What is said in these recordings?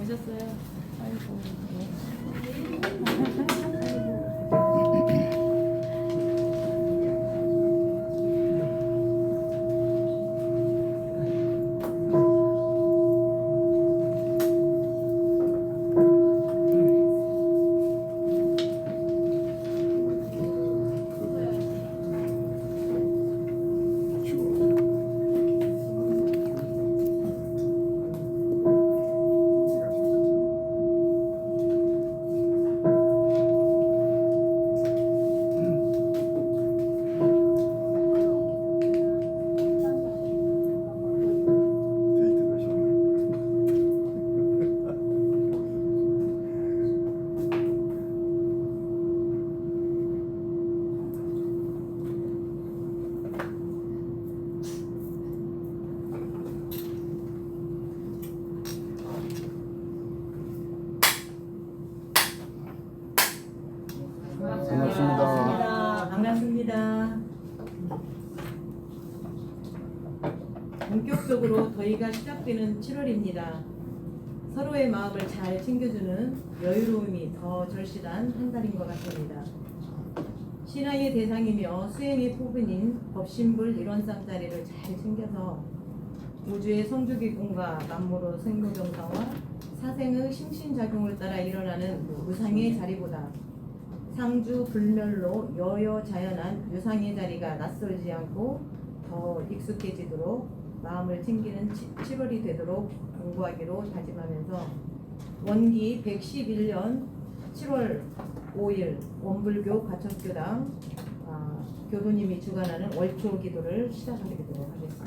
오셨어요? 아이고. 반갑습니다. 반갑습니다. 본격적으로 더위가 시작되는 7월입니다. 서로의 마음을 잘 챙겨주는 여유로움이 더 절실한 한 달인 것 같습니다. 신앙의 대상이며 수행의 포근인 법신불 일원상 자리를 잘 챙겨서 우주의 성주기공과 만물의 생로정사와 사생의 심신작용을 따라 일어나는 무상의 자리보다 상주 불멸로 여여자연한 유상의 자리가 낯설지 않고 더 익숙해지도록 마음을 챙기는 7월이 되도록 공부하기로 다짐하면서 원기 111년 7월 5일 원불교 가천교당 교도님이 주관하는 월초 기도를 시작하도록 하겠습니다.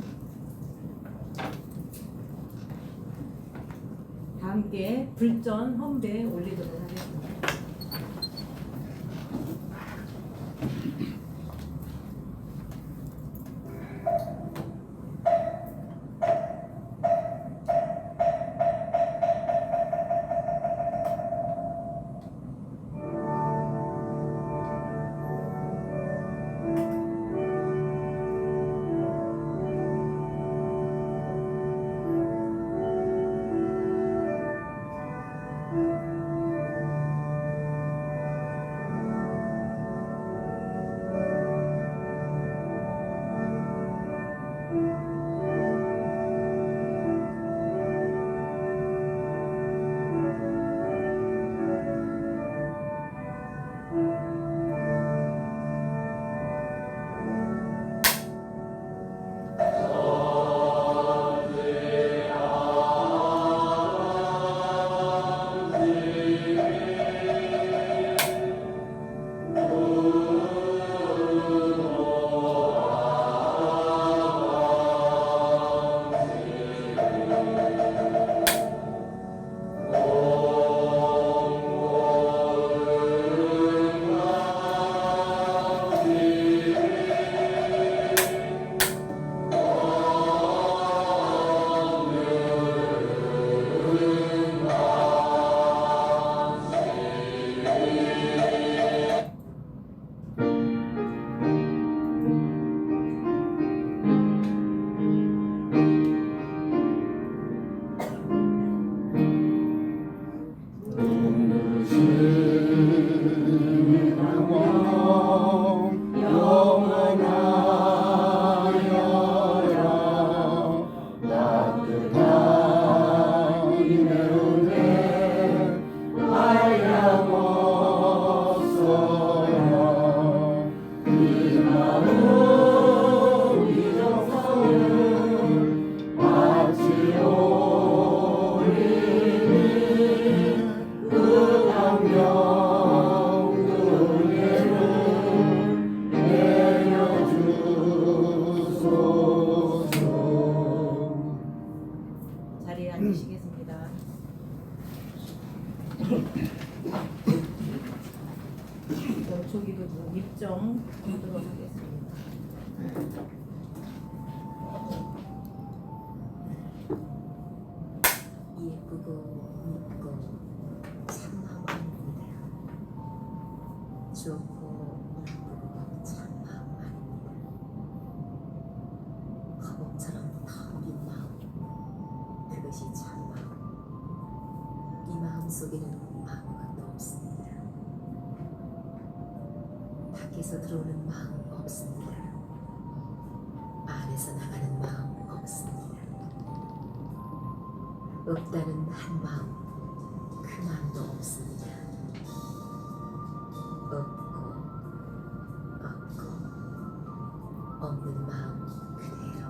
다 함께 불전 헌배 올리도록 하겠습니다. 심정 보도록 하겠습니다. 예쁘고 묻고 참마음입니다. 좋고 나쁘고 참마음입니다. 허공처럼 텅빈 마음, 그것이 참마음. 이 마음 속에는 아무것도 없습니다. 밖에서 들어오는 마음 없습니다. 안에서 나가는 마음 없습니다. 없다는 한 마음, 그 마음도 없습니다. 없는 마음 그대로.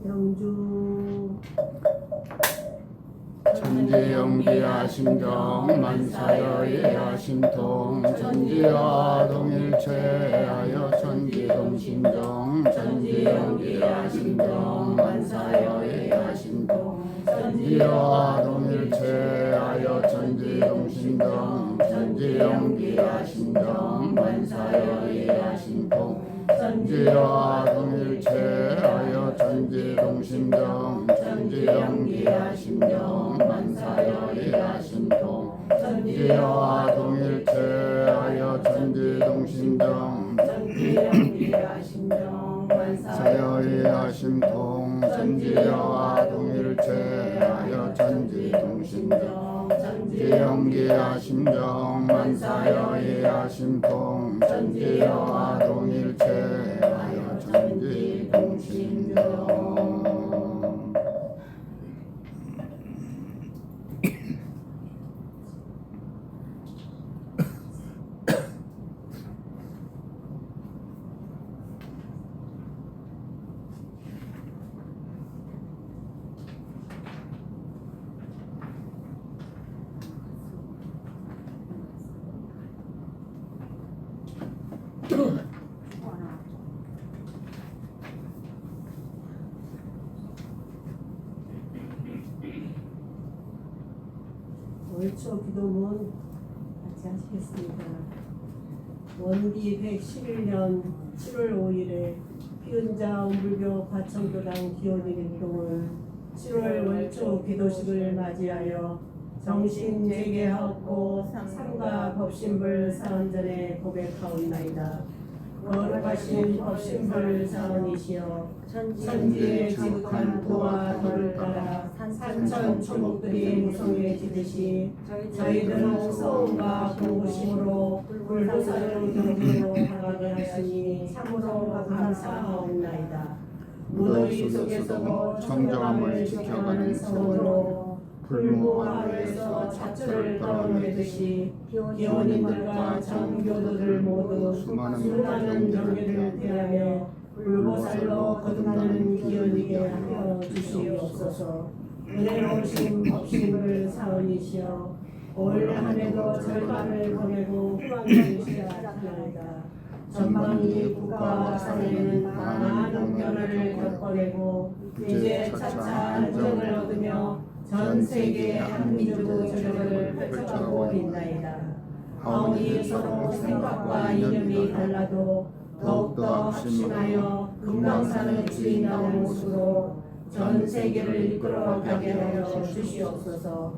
영주 천지영비야 심정 만사여예야 심통 천지와 동일체하여 천지동 심정 천지영비야 심정 만사여예야 심통 천지와 동일체하여 천지동 심정 천지영비야 심정 만사여예야 심통 천지와 동일체하여 천지동 심정 천지영기야 심정 만사여리야 심통 천지와 동일체하여 천지동 심정 천지영기야 심정 만사여리야 심통 천지와 동일체하여 천지동 심정 천지영기야 심정 만사여리야 심통 천지와 동일체하여 천지동 심정. 월초 기도문 같이 하시겠습니다. 원기 111년 7월 5일에 피은자 온불교 과천교당 기원일 기도문 7월 월초 기도식을 맞이하여 정신 재개하고 삼가 법신불 사원전에 고백하옵나이다. 거룩하신 법신불 사원이시여 천지의 지극한 도와 덕을 따라 산천 초목들이 무성해지듯이 저희들은 소음과 공부심으로 불보살을 경계로 다가게 하시니 참으로 감사하옵나이다. 무더위 속에서도 청정함을 지켜가는 성으로 불무하루에서 자초를 떨어내듯이 기원인들과 전교도들 모두 수많은 경계를 대하며 불보살로 거듭나는 기원이게 하여 주시옵소서. 은혜로우신 법신불 사원이시여 올 한해도 절반을 보내고 후반기시야 하나이다. 전반기 국가와 사회는 많은 변화를 겪어내고 이제 차차 안정을 얻으며 전 세계 한민족 저력을 펼쳐가고 있나이다. 하오니 서로 생각과 이념이 달라도 더욱더 합심하여 금강산을 주인하는 모습으로 전 세계를 이끌어가게 하여 주시옵소서.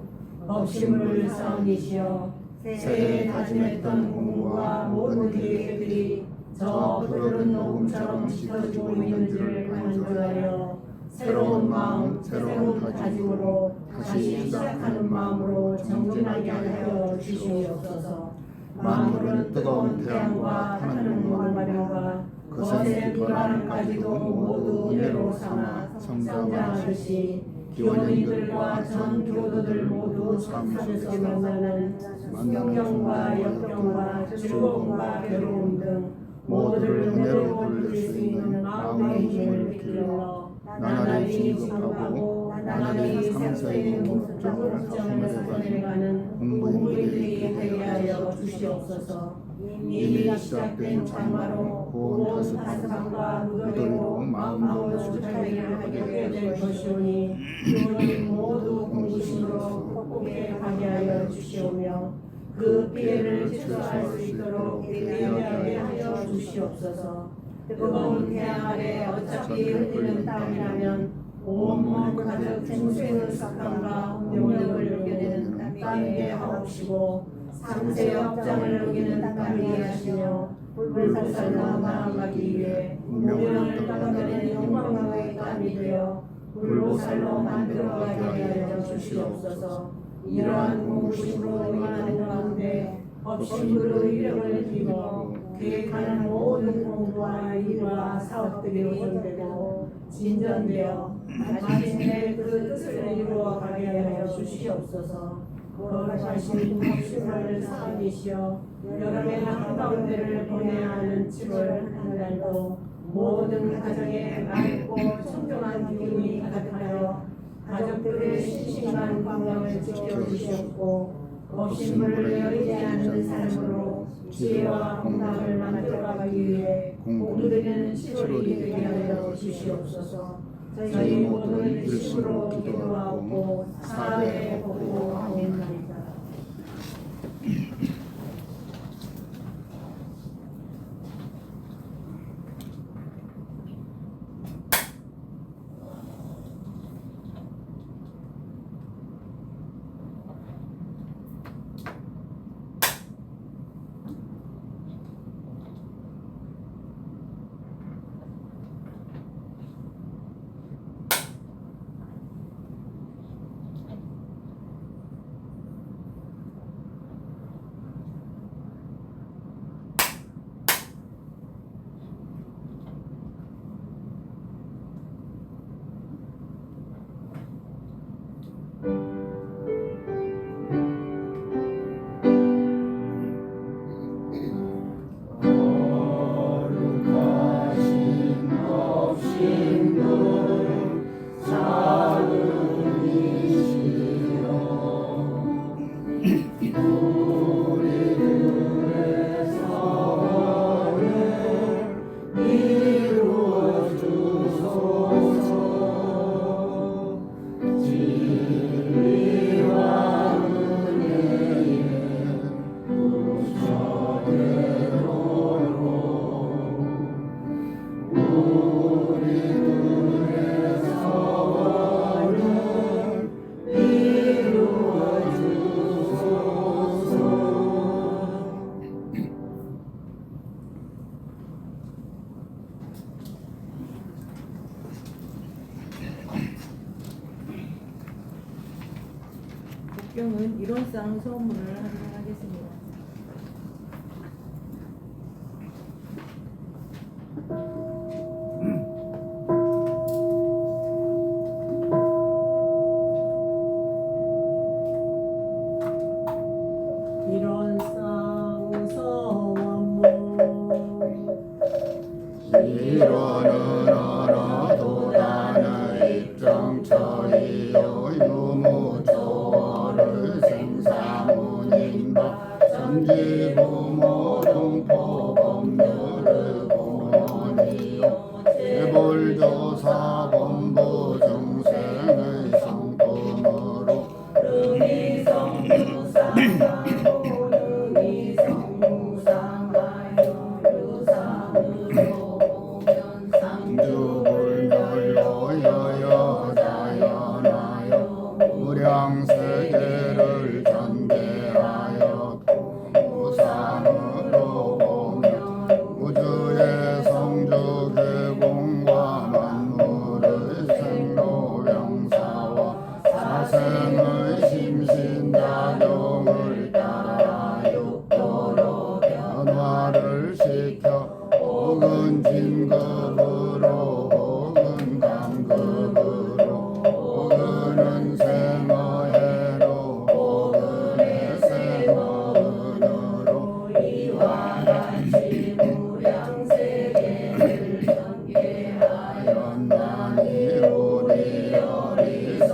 법신불 사원이시여 새해 다짐했던 공부와 모든 계획들이 저 푸르른 녹음처럼 짙어지고 있는 줄을 간주하여 새로운 마음, 새로운 다짐으로 다시 시작하는 마음으로 정진하게 하여 주시옵소서. 만물은 뜨거운 태양과 타는 모래바람과 거센 비바람까지도 모두 은혜로 삼아 성장하듯이 기원인들과 전교도들 모두 참선에서 만나는 수경과 역경과 즐거움과 괴로움 등 모두를 은혜로 돌릴 수 있는 마음의 힘을 길러 나날이 지급하고 나는 상세의 목적을 사내려가는 공부인들이 되게 하여 주시옵소서. 이미 시작된 장마로 온 다스함과 무더기로 마음으로 주차기를 하게 될 것이오니 그는 모두 공부심으로 곱게 하게 하여 주시오며 그 피해를 최소화할 수 있도록 대비하게 하여 주시옵소서. 뜨거운 태양 아래 어차피 흔들리는 땅이라면 온몸 가득 생수의 삭감과 능력을 느끼는 땅에 하옵시고 상세 업장을 누기는 땅에 하시며 불살로 나아가기 위해 운명을 떨어내는 영광의 땅이 되어 불보살로 만들어가게 하여 주시옵소서. 이러한 공부심으로 임하는 가운데 법심으로 이력을 입어 계획하는 모든 공부와 일과 사업들이 오전되고 진전되어 마침내 그 뜻을 이루어가게 하여 주시옵소서. 거룩하신 법심을 사람이시여 여름의 한가운데를 보내야 하는 7월 한 달도 모든 가정에 맑고 청정한 기운이 가득하여 가족들의 신심한 건강을 지켜주시옵고 법심을 의지하는 삶으로 지혜와 공감을 만들어가기 위해 공부드리는 7월이 되게 하여 주시옵소서. 저희 모두는 일심으로 기도하고 사회에 복구하옵나이다. 복경은 이론상 소문을 하겠습니다. 이로는 어라 도단의 입정처이요 유무초월을 생사문인바 전지부모동포 법률을 공원이요 재벌조사본부 중생의 성품으로 무량세계를 전개하여 우산으로 보며 우주의 성주 계공과 만물의 생로병사와 사생의 심신작용을 따라 육도로 변화를 시켜 혹은 진급으로 혹은 강급으로 혹은 생어해로 혹은 생어은으로 이와 같이 무량세계를 전개하였나니 우리 어리소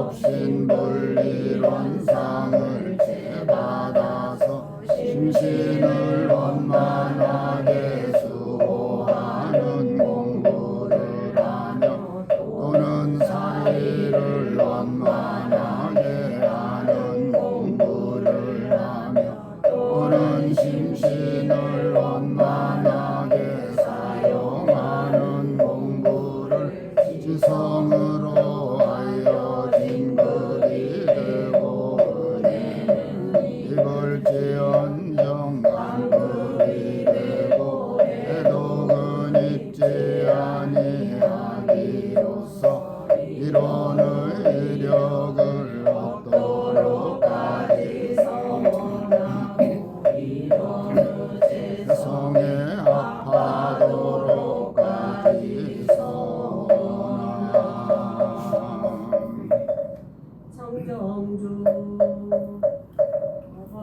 법신불리론상을 제받아서 심신을 원만하게 수호하는 공부를 하며 또는 사리를 원만하게 하는 공부를 하며 또는 심신을 원만하게 사용하는 공부를 지성으로 하여 진급이 되고 은혜는 이걸 지연정 안급이 되고 해독은 잊지 아니하기로서 이런 의력을 얻도록까지 성원하고 이런 세상에 합하도록까지 청정주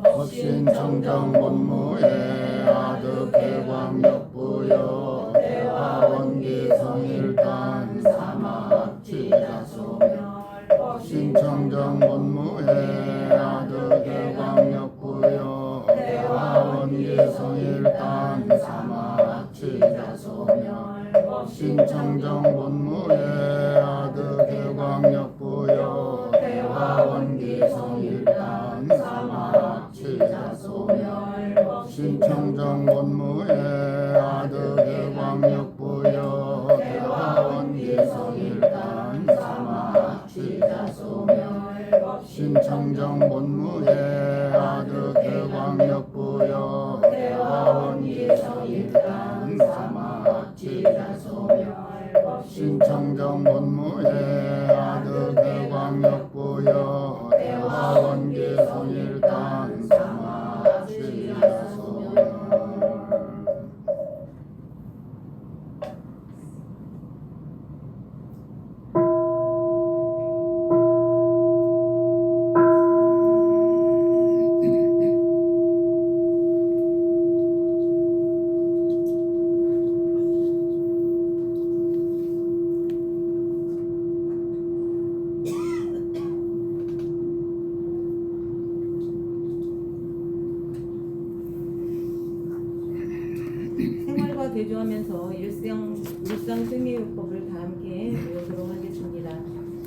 법신청정 본무의 아득해광역부여 대화원기성일단 사마학지자소멸 법신청정 본무의 아득해광역부여 대화원기성일단 사마학지자소멸 법신청정 본무의 아득해광역부여 대화원기성일단 사마학지자소멸 법신청정 본무의 아득해광역부여 대화원기성일단 사마학지자소멸 법신청정 본무의 아득해광역부여 대화원기성일단 사마학지자소멸 법신청정 본무의 아득해광역부여 대화원기성일단 사마학지자소멸 생활과 대조하면서 일상 수행의 요법을 다 함께 배우도록 하겠습니다.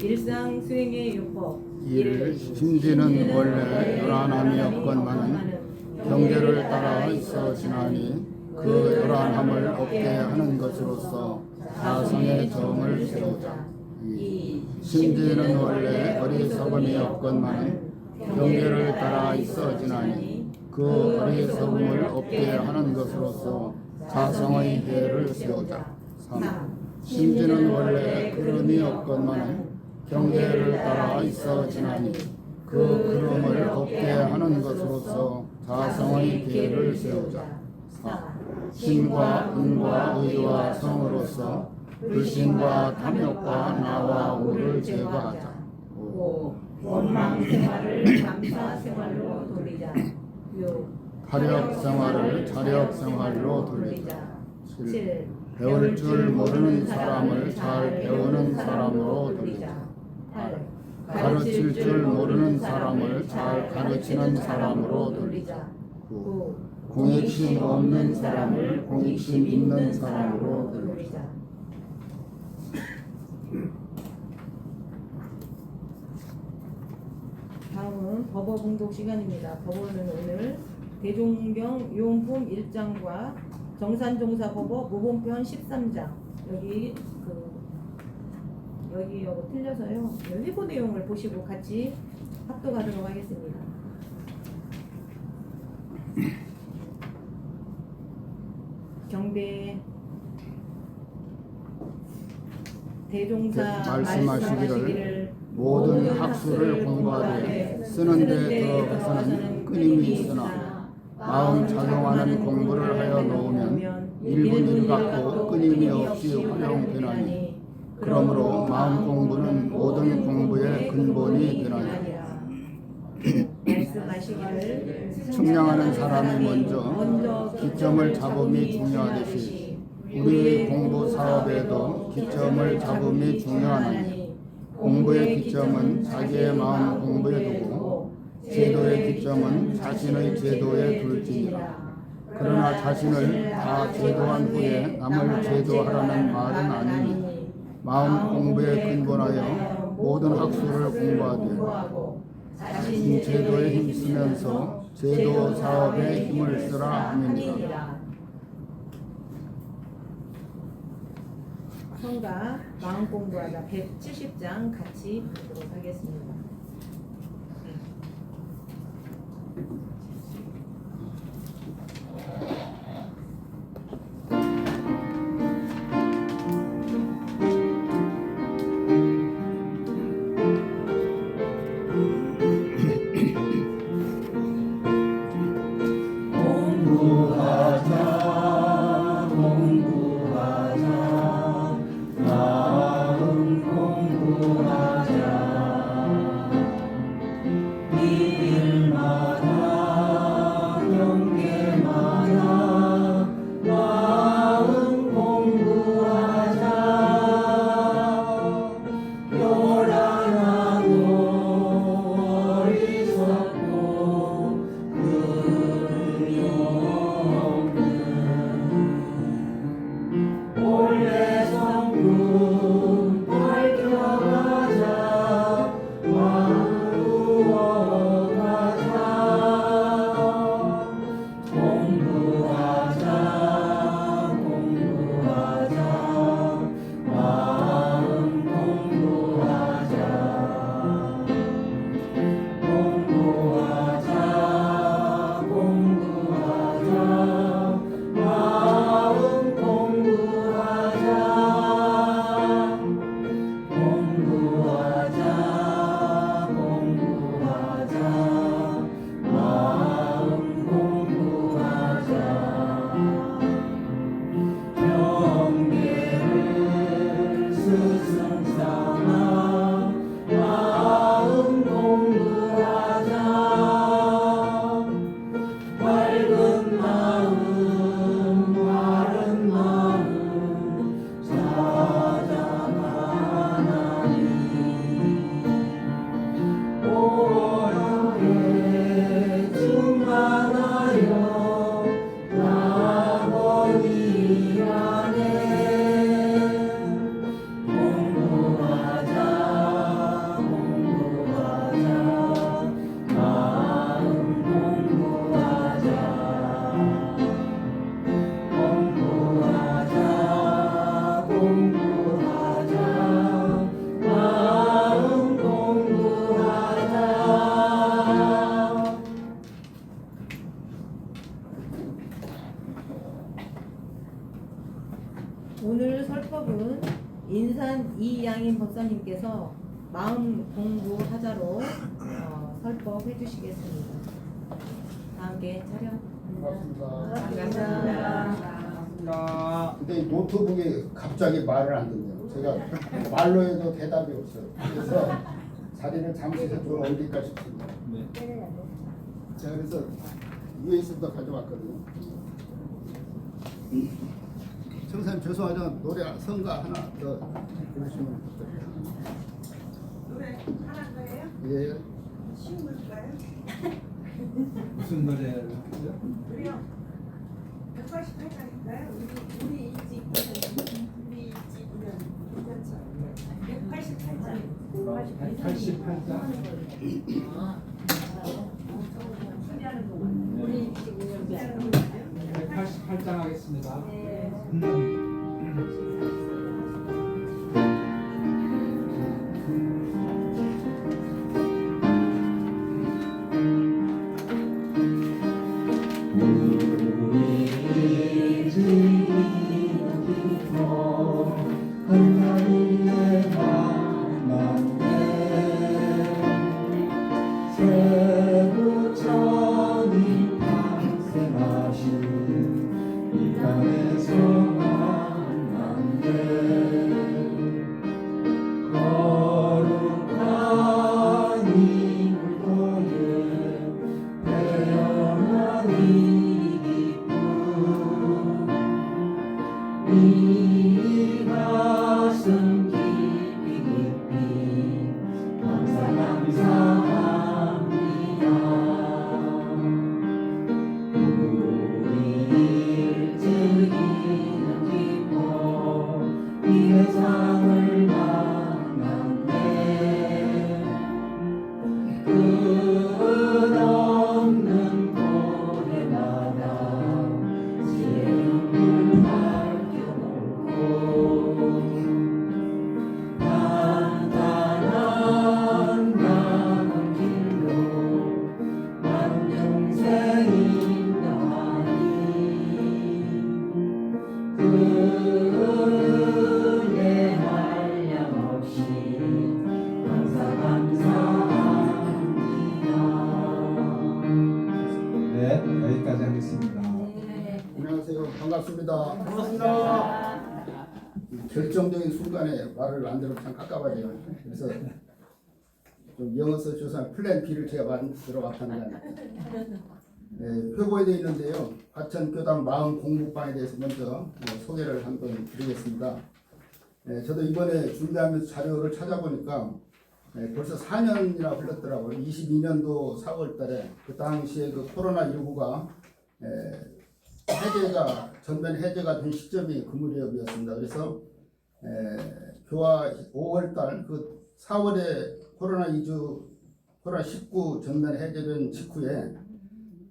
일상 수행의 요법. 일 심지는 원래 요란함이 없건만은 경계를 따라 있어 지나니 그 요란함을 없게 하는 것으로서 사성의 정을 세우자. 이 심지는 원래 어리석음이 없건만은 경계를 따라 있어 지나니 그 어리석음을 없게 하는 것으로서 사성의 해를 세우자. 3. 심지는 원래 그름이 없건만은 경계를 따라 있어 지나니 그 그름을 없게 하는 것으로서 사성의 기회를 세우자. 4. 신과 은과 의와 성으로서 불신과 탐욕과 나와 우를 제거하자. 5. 원망 생활을 감사 생활로 돌리자. 6. 타력 생활을 자력 생활로 돌리자. 7. 배울 줄 모르는 사람을 잘 배우는 사람으로 돌리자. 8. 가르칠 줄 모르는 사람을 잘 가르치는 사람으로 돌리자. 9. 공익심 없는 사람을 공익심 있는 사람으로 돌리자. 다음은 법어봉독 시간입니다. 법어는 오늘 대종경 요원품 1장과 정산종사법어 무본편 13장 여기 틀려서요. 회고 내용을 보시고 같이 합독하도록 하겠습니다. 경배 대종사 말씀하시기를 모든 학술을 공부하되 쓰는 데 들어가서는 끊임이 있으나 마음 작용하는 공부를 하여 놓으면 1분 1 갖고 끊임이 없이 활용되나니 그러므로 마음 공부는 모든 공부의 근본이 되나니 말씀하시기를 측량하는 사람이 먼저 기점을 잡음이 중요하듯이 우리 공부 사업에도 기점을 잡음이 중요하나니 공부의 기점은 자기의 마음 공부에 두고 제도의 기점은 자신의 제도에 둘지니라. 그러나 자신을 다 제도한 후에 남을 제도하라는 말은 아니니 마음 공부에 근본하여 모든 학술을 공부하되 자신 제도에 힘쓰면서 제도 사업에 힘을 쓰라 함이니라. 성가 마음 공부하자 170장 같이 보도록 하겠습니다. 오늘 설법은 인산 이양인 법사님께서 마음 공부하자로 설법해 주시겠습니다. 다 함께 차려. 반갑습니다. 근데 이 노트북이 갑자기 말을 안 듣네요. 제가 말로 해도 대답이 없어요. 그래서 자리를 잠시 좀 옮길까 싶습니다. 제가 그래서 USB도 가져왔거든요. 청사님 죄송하지만 노래 성가 하나 더 부르시면 부탁드립니다. 노래 하나 거예요? 예. 쉬운 걸까요? 무슨 노래를 하죠? 우리요 188장인가요? 우리 일찍 우리는 괜찮죠? 188장 88장. 준비하는 동안 우리 일찍 준비하는 동안 188장 하겠습니다. 이 땅에서 만난 반갑습니다. 반갑습니다. 결정적인 순간에 말을 안 들으면 참 깝깝하죠. 그래서 좀 영어서 조사한 플랜 B를 제가 만들어 왔답니다. 표보에 되어 있는데요. 화천교당 마음 공부방에 대해서 먼저 소개를 한번 드리겠습니다. 저도 이번에 준비하면서 자료를 찾아보니까 벌써 4년이나 흘렀더라고요. 22년도 4월 달에 그 당시에 그 코로나19가 전면 해제가 된 시점이 그 무렵이었습니다. 그래서 교화 5월 달 그 4월에 코로나19 전면 해제된 직후에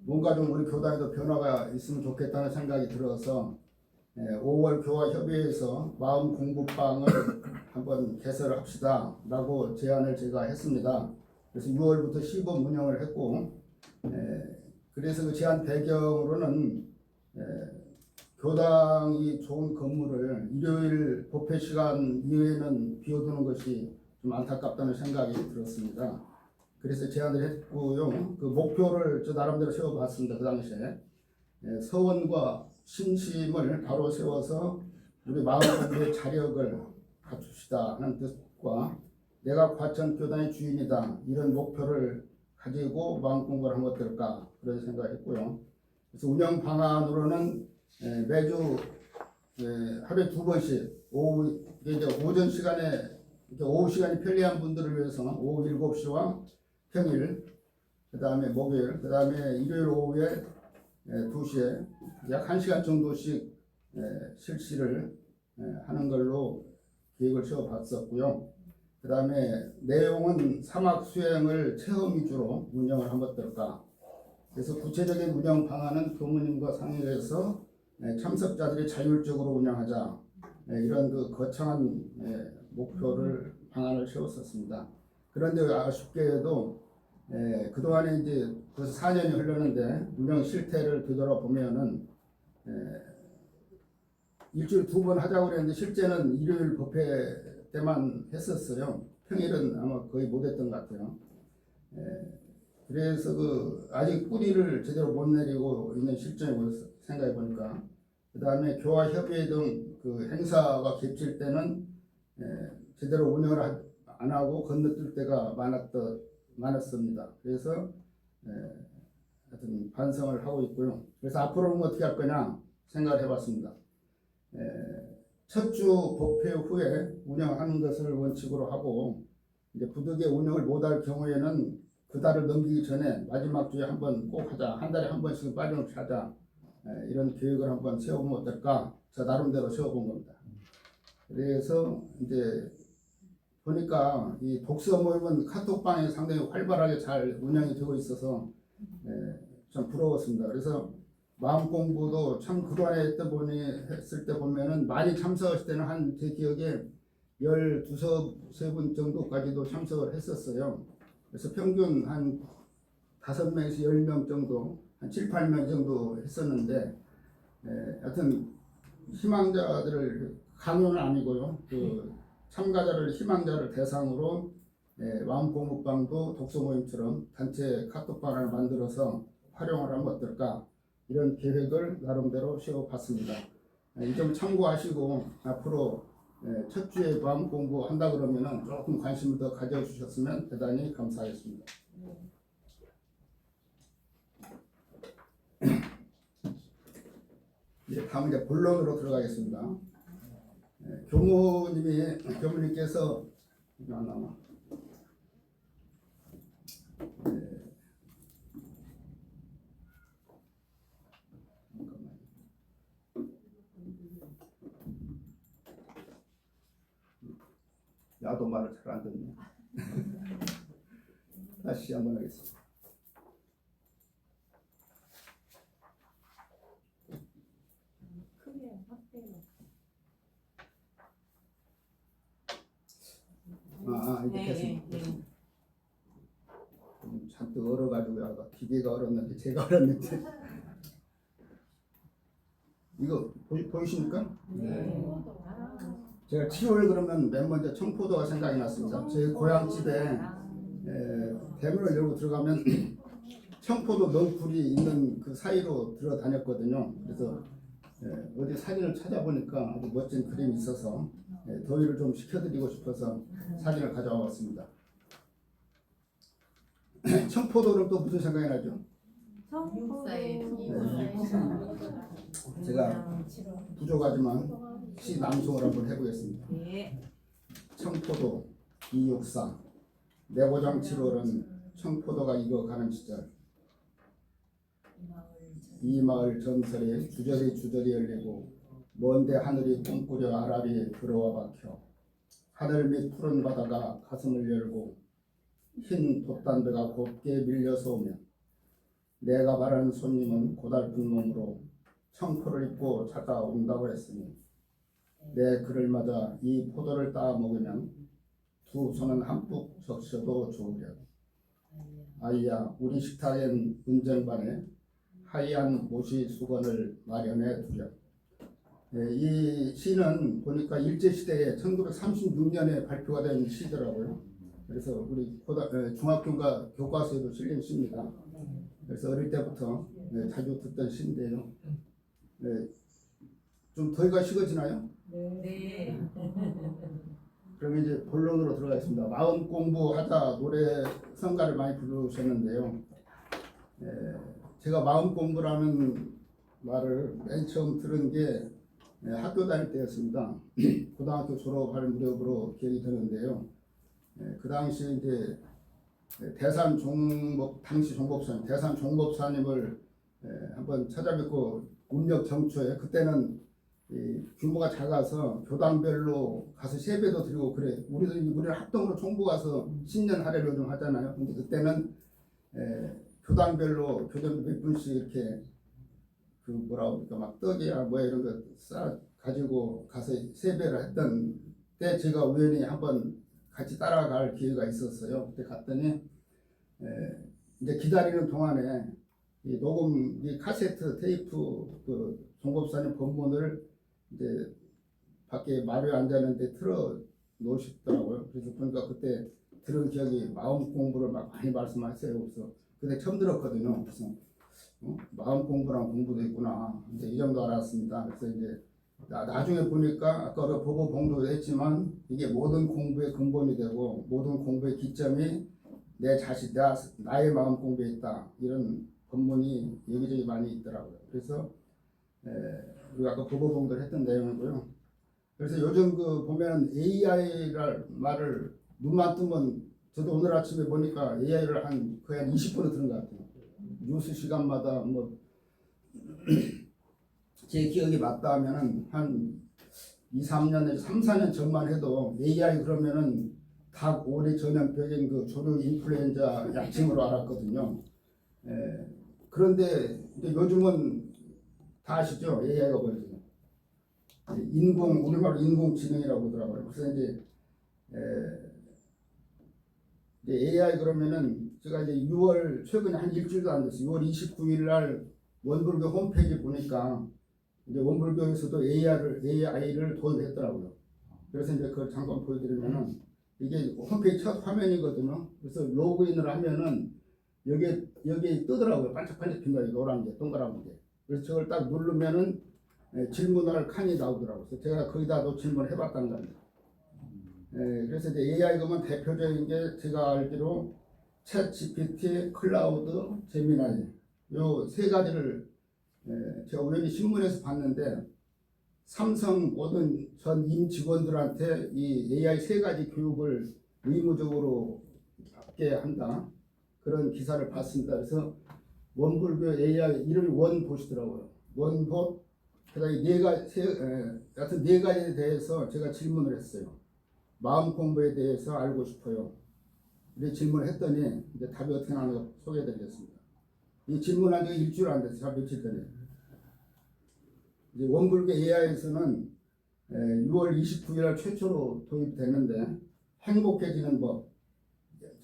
뭔가 좀 우리 교단에도 변화가 있으면 좋겠다는 생각이 들어서 5월 교화협의회에서 마음 공부방을 한번 개설을 합시다 라고 제안을 제가 했습니다. 그래서 6월부터 시범 운영을 했고 그래서 그 제안 배경으로는 교당이 좋은 건물을 일요일 법회 시간 이외에는 비워두는 것이 좀 안타깝다는 생각이 들었습니다. 그래서 제안을 했고요. 그 목표를 저 나름대로 세워봤습니다. 그 당시에 서원과 신심을 바로 세워서 우리 마음공부의 자력을 갖춥시다 하는 뜻과 내가 과천교단의 주인이다 이런 목표를 가지고 마음공부를 하면 어떨까 그런 생각을 했고요. 그래서 운영 방안으로는 매주 하루에 2번씩 오전 시간에 오후 시간이 편리한 분들을 위해서 오후 7시와 평일, 그 다음에 목요일, 그 다음에 일요일 오후에 2시에 약 1시간 정도씩 실시를 하는 걸로 계획을 세워봤었고요. 그 다음에 내용은 사막 수행을 체험 위주로 운영을 하면 어떨까. 그래서 구체적인 운영 방안은 교무님과 상의해서 참석자들이 자율적으로 운영하자 이런 그 거창한 목표를 방안을 세웠었습니다. 그런데 아쉽게도 그동안에 이제 벌써 4년이 흘렀는데 운영 실태를 되돌아보면은 일주일에 2번 하자고 그랬는데 실제는 일요일 법회 때만 했었어요. 평일은 아마 거의 못했던 것 같아요. 그래서 그 아직 뿌리를 제대로 못 내리고 있는 실정이고 생각해 보니까 그 다음에 교화협의회 등 그 행사가 겹칠 때는 제대로 운영을 안 하고 건너뛸 때가 많았습니다. 그래서 하여튼 반성을 하고 있고요. 그래서 앞으로는 어떻게 할 거냐 생각을 해봤습니다. 첫 주 법회 후에 운영하는 것을 원칙으로 하고 이제 부득이 운영을 못할 경우에는 그 달을 넘기기 전에 마지막 주에 한번 꼭 하자. 한 달에 한 번씩 빠짐없이 하자. 이런 계획을 한번 세우면 어떨까? 저 나름대로 세워본 겁니다. 그래서 이제 보니까 이 독서 모임은 카톡방에 상당히 활발하게 잘 운영이 되고 있어서 참 부러웠습니다. 그래서 마음 공부도 참 그동안에 했을 때 보면은 많이 참석하실 때는 한 제 기억에 12-13분 정도까지도 참석을 했었어요. 그래서 평균 한 5명에서 10명 정도, 한 7-8명 정도 했었는데, 하여튼 희망자들을 강요는 아니고요. 그 참가자를 희망자를 대상으로 마음 공부방도 독서 모임처럼 단체 카톡방을 만들어서 활용을 하면 어떨까 이런 계획을 나름대로 세워봤습니다. 이 점 참고하시고 앞으로 첫 주에 마음 공부 한다 그러면은 조금 관심을 더 가져주셨으면 대단히 감사하겠습니다. 이제 다음 이제 본론으로 들어가겠습니다. 교무님께서 이거 안 나와. 야도 말을 잘 안 듣네. 다시 한번 하겠습니다. 크게 확대로. 이렇게 했습니다. 잔뜩 얼어가지고 아까 기계가 얼었는데 제가 얼었는데 이거 보이십니까? 네. 제가 7월 그러면 맨 먼저 청포도가 생각이 났습니다. 저희 고향집에 대문을 열고 들어가면 청포도 넝쿨이 있는 그 사이로 들어다녔거든요. 그래서 어디 사진을 찾아보니까 아주 멋진 그림이 있어서 더위를 좀 식혀드리고 싶어서 사진을 가져와 봤습니다. 청포도는 또 무슨 생각이 나죠? 제가 부족하지만 시 낭송을 한번 해보겠습니다. 네. 청포도 264 내고장 7월은 청포도가 익어가는 시절 이 마을 전설에 주저리 열리고 먼데 하늘이 꿈꾸려 아라리에 들어와 박혀 하늘 밑 푸른 바다가 가슴을 열고 흰 돛담배가 곱게 밀려서 오면 내가 바라는 손님은 고달픈 몸으로 청포를 입고 찾아온다고 했으니 내 그를 맞아 이 포도를 따 먹으면 두 손은 한뿍 적셔도 좋으려. 아이야 우리 식탁엔 은쟁반에 하얀 모시 수건을 마련해 두려. 이 시는 보니까 일제시대에 1936년에 발표가 된 시더라고요. 그래서 우리 중학교가 교과서에도 실린 시입니다. 그래서 어릴 때부터 자주 듣던 시인데요. 좀 더위가 식어지나요? 네. 그럼 이제 본론으로 들어가겠습니다. 마음 공부하자 노래 성가를 많이 부르셨는데요. 제가 마음 공부라는 말을 맨 처음 들은 게 학교 다닐 때였습니다. 고등학교 졸업할 무렵으로 기억이 되는데요. 그 당시 이제 당시 종법사님, 대산 종법사님을 한번 찾아뵙고 음력 정초에 그때는 규모가 작아서 교당별로 가서 세배도 드리고 그래. 우리는 합동으로 총부 가서 신년 할애를 좀 하잖아요. 근데 그때는 교당별로 교전도 몇 분씩 이렇게 그 뭐라고 그럴까 막 떡이야 뭐야 이런 거 싸 가지고 가서 세배를 했던 때 제가 우연히 한번 같이 따라갈 기회가 있었어요. 그때 갔더니 이제 기다리는 동안에 이 녹음 이 카세트 테이프 그 종법사님 본문을 이제 밖에 마루에 앉았는데 틀어 놓으시더라고요. 그래서 보니까 그때 들은 기억이 마음 공부를 막 많이 말씀하세요. 그래서 그때 처음 들었거든요. 그래서 마음 공부랑 공부도 있구나. 이제 이 정도 알았습니다. 그래서 이제 나중에 보니까 아까 보고 봉도도 했지만 이게 모든 공부의 근본이 되고 모든 공부의 기점이 내 자신, 나의 마음 공부에 있다. 이런 본문이 여기저기 많이 있더라고요. 그래서 우리가 아까 보고 봉도를 했던 내용이고요. 그래서 요즘 그 보면 AI를 말을 눈만 뜨면 저도 오늘 아침에 보니까 AI를 거의 한 20분을 들은 것 같아요. 뉴스 시간마다 뭐 제 기억이 맞다 하면은 한 2-3년, 3-4년 전만 해도 AI 그러면은 닭, 오리 전염병인 그 조류 인플루엔자 약칭으로 알았거든요. 그런데 이제 요즘은 다 아시죠? AI가 뭐죠? 우리말로 인공지능이라고 하더라고요. 그래서 이제 AI 그러면은 제가 이제 최근에 한 일주일도 안 됐어요. 6월 29일 날 원불교 홈페이지 보니까 이제 원불교에서도 AI를 도입했더라고요. 그래서 이제 그걸 잠깐 보여드리면은 이게 홈페이지 첫 화면이거든요. 그래서 로그인을 하면은 여기에 뜨더라고요. 반짝반짝 핀 거예요. 노란 게, 동그란 게. 그래서 저걸 딱 누르면은 질문할 칸이 나오더라고요. 그래서 제가 거기다도 질문을 해봤다는 겁니다. 그래서 이제 AI 그러면 대표적인 게 제가 알기로 챗 GPT, 클라우드, 제미나이 요 세 가지를 제가 우연히 신문에서 봤는데 삼성 모든 전 임직원들한테 이 AI 세 가지 교육을 의무적으로 받게 한다 그런 기사를 봤습니다. 그래서 원불교 AI 이름이 원봇이더라고요. 원봇 그다음에 여튼 네 가지에 대해서 제가 질문을 했어요. 마음 공부에 대해서 알고 싶어요. 이렇게 질문을 했더니 이제 답이 어떻게 나오는가 소개해드리겠습니다. 이 질문한 지 일주일 안 됐어요. 며칠 전에. 이제 원불교 AI에서는 6월 29일 날 최초로 도입됐는데 행복해지는 법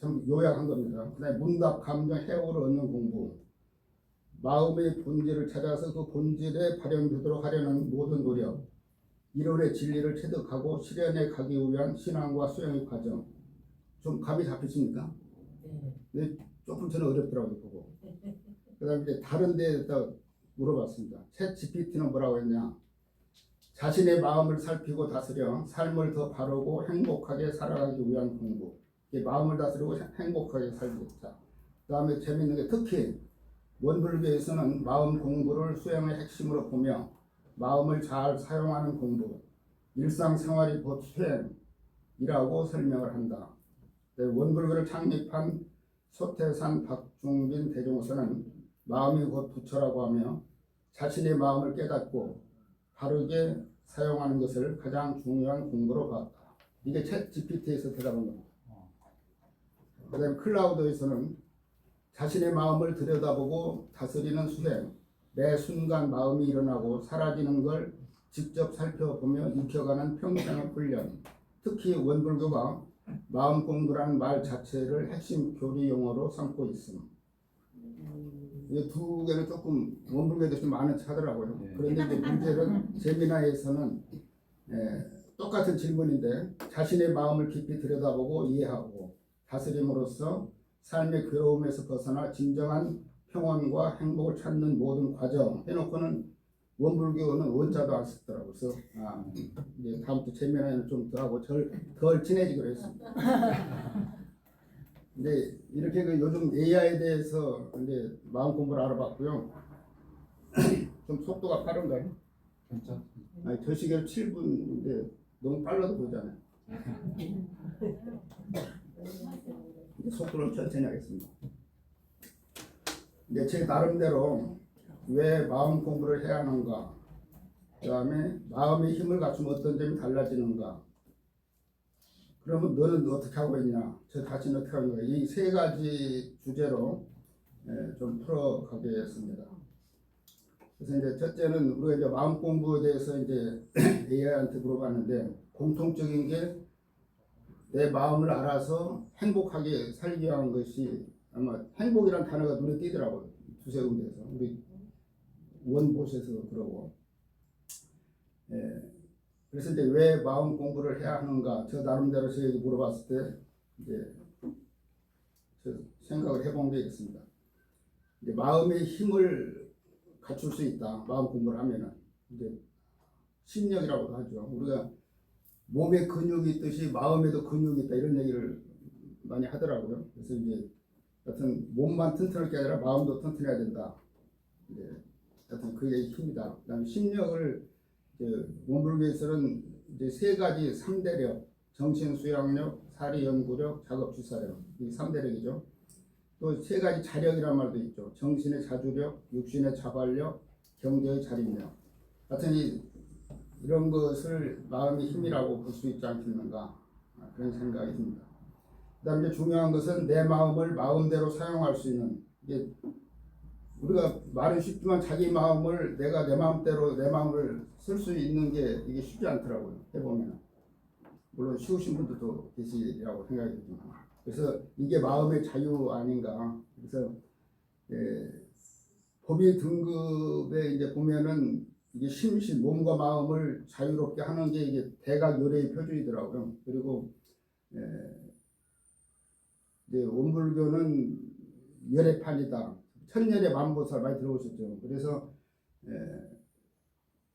좀 요약한 겁니다. 그다음에 문답, 감정, 해오를 얻는 공부, 마음의 본질을 찾아서 그 본질에 발현되도록 하려는 모든 노력, 이론의 진리를 체득하고 실현에 가기 위한 신앙과 수행의 과정. 좀 감이 잡히십니까? 네. 조금 저는 어렵더라고요, 보고. 그 다음에 이제 다른 데에다 물어봤습니다. 챗 GPT는 뭐라고 했냐? 자신의 마음을 살피고 다스려 삶을 더 바르고 행복하게 살아가기 위한 공부. 이게 마음을 다스리고 행복하게 살겠다. 그 다음에 재밌는 게 특히 원불교에서는 마음 공부를 수행의 핵심으로 보며 마음을 잘 사용하는 공부, 일상생활이 곧 수행이라고 설명을 한다. 원불교를 창립한 소태산 박중빈 대종서는 마음이 곧 부처라고 하며 자신의 마음을 깨닫고 바르게 사용하는 것을 가장 중요한 공부로 봤다. 이게 챗 GPT에서 대답한 겁니다. 그 다음에 클라우드에서는 자신의 마음을 들여다보고 다스리는 수행, 매 순간 마음이 일어나고 사라지는 걸 직접 살펴보며 익혀가는 평생의 훈련, 특히 원불교가 마음 공부라는 말 자체를 핵심 교리 용어로 삼고 있습니다. 이 두 개는 조금 원불교에 대해서 많은 차더라고요. 그런데 이제 문제는 세미나에서는 똑같은 질문인데 자신의 마음을 깊이 들여다보고 이해하고 다스림으로써 삶의 괴로움에서 벗어나 진정한 평온과 행복을 찾는 모든 과정 해놓고는 원불교는 원자도 안 쓰더라고요. 그래서 이제 다음 주 세미나에는 좀 더 하고 덜 친해지기로 했습니다. 근데 이렇게 그 요즘 AI에 대해서 이제 마음 공부를 알아봤고요. 좀 속도가 빠른가요? 괜찮. 아니, 저 시계로 7분인데 너무 빨라도 보이잖아요. 속도를 천천히 하겠습니다. 이제 제 나름대로 왜 마음 공부를 해야 하는가, 그 다음에 마음의 힘을 갖추면 어떤 점이 달라지는가, 그러면 너는 어떻게 하고 있냐, 저 자신은 어떻게 하는 거야, 이 세 가지 주제로 좀 풀어가겠습니다. 그래서 이제 첫째는 우리가 이제 마음 공부에 대해서 이제 AI한테 물어봤는데 공통적인 게 내 마음을 알아서 행복하게 살기 위한 것이 아마 행복이란 단어가 눈에 띄더라고요. 두세 군데에서 우리 원보시에서도 그러고. 그래서 이제 왜 마음 공부를 해야 하는가, 저 나름대로 저에게 물어봤을 때 이제 저 생각을 해본 게 있습니다. 이제 마음의 힘을 갖출 수 있다. 마음 공부를 하면은 이제 심력이라고도 하죠. 우리가 몸에 근육이 있듯이 마음에도 근육이 있다 이런 얘기를 많이 하더라고요. 그래서 이제 하여튼 몸만 튼튼할 게 아니라 마음도 튼튼해야 된다. 이제 하여튼 그게 힘이다. 그다음에 심력을 원불교에서는 이제 세 가지 3대력, 정신 수양력, 사리 연구력, 작업 주사력, 이 3대력이죠. 또 세 가지 자력이란 말도 있죠. 정신의 자주력, 육신의 자발력, 경제의 자립력. 하여튼 이런 것을 마음의 힘이라고 볼 수 있지 않겠는가, 그런 생각이 듭니다. 그 다음에 중요한 것은 내 마음을 마음대로 사용할 수 있는, 이게 우리가 말은 쉽지만 자기 마음을 내가 내 마음대로 내 마음을 쓸 수 있는 게 이게 쉽지 않더라고요. 해보면 물론 쉬우신 분들도 계시라고 생각이 듭니다. 그래서 이게 마음의 자유 아닌가. 그래서 법의 등급에 이제 보면은 이게 심신, 몸과 마음을 자유롭게 하는 게 이게 대각 열애의 표준이더라고요. 그리고 이제 원불교는 열애판이다. 천열의 만보살 많이 들어보셨죠. 그래서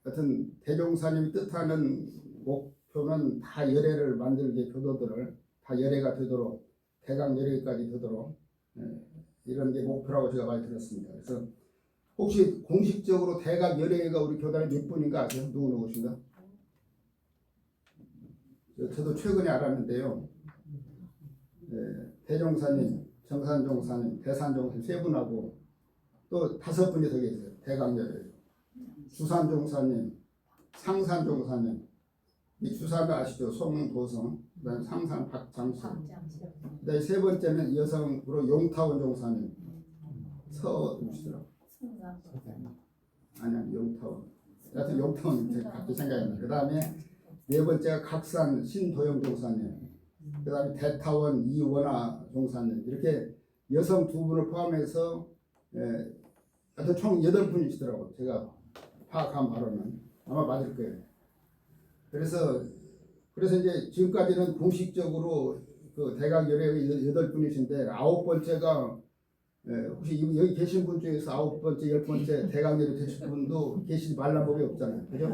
하여튼 대종사님이 뜻하는 목표는 다 열애를 만들게, 교도들을 다 열애가 되도록, 대각 열애까지 되도록 이런 게 목표라고 제가 많이 들었습니다. 그래서 혹시 공식적으로 대각 열애가 우리 교단에 몇 분인가 아세요? 누구누구신가? 저도 최근에 알았는데요. 대종사님, 정산종사님, 대산종사님 세 분하고 또 5분이 더 계세요. 대각 열애. 주산종사님, 상산종사님. 이 주산은 아시죠? 송도성. 그다음 상산 박장수. 그다음 세 번째는 여성으로 용타원 종사님. 서우시더라고. 아니야, 용타원. 하여튼 용타원 갑자기 생각이 나요. 그 다음에 네 번째가 각산 신도영 종사님. 그 다음에 대타원 이원아 종사님. 이렇게 여성 2분을 포함해서 하여튼 총 8분이시더라고요. 제가 파악한 바로는. 아마 맞을 거예요. 그래서 이제 지금까지는 공식적으로 그 대각 열애가 8분이신데 9번째가 혹시 여기 계신 분 중에서 9번째, 10번째 대강제로 되실 분도 계시지 말란 법이 없잖아요. 그죠?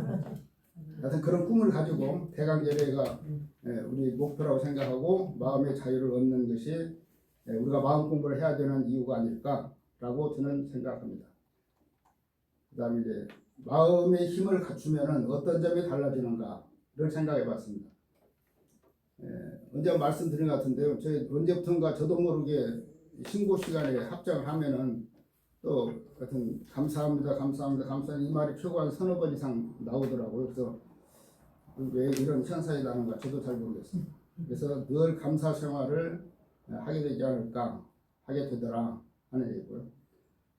하여튼 그런 꿈을 가지고 대강제례가 우리 목표라고 생각하고 마음의 자유를 얻는 것이 우리가 마음 공부를 해야 되는 이유가 아닐까라고 저는 생각합니다. 그 다음에 이제 마음의 힘을 갖추면 어떤 점이 달라지는가를 생각해 봤습니다. 언제 말씀드린 것 같은데요. 저희 언제부턴가 저도 모르게 신고 시간에 합장을 하면은 또 하여튼 감사합니다 이 말이 최고 한 서너 번 이상 나오더라고요. 그래서 왜 이런 현상이 나는가 저도 잘 모르겠어요. 그래서 늘 감사 생활을 하게 되지 않을까, 하게 되더라 하는 얘기고요.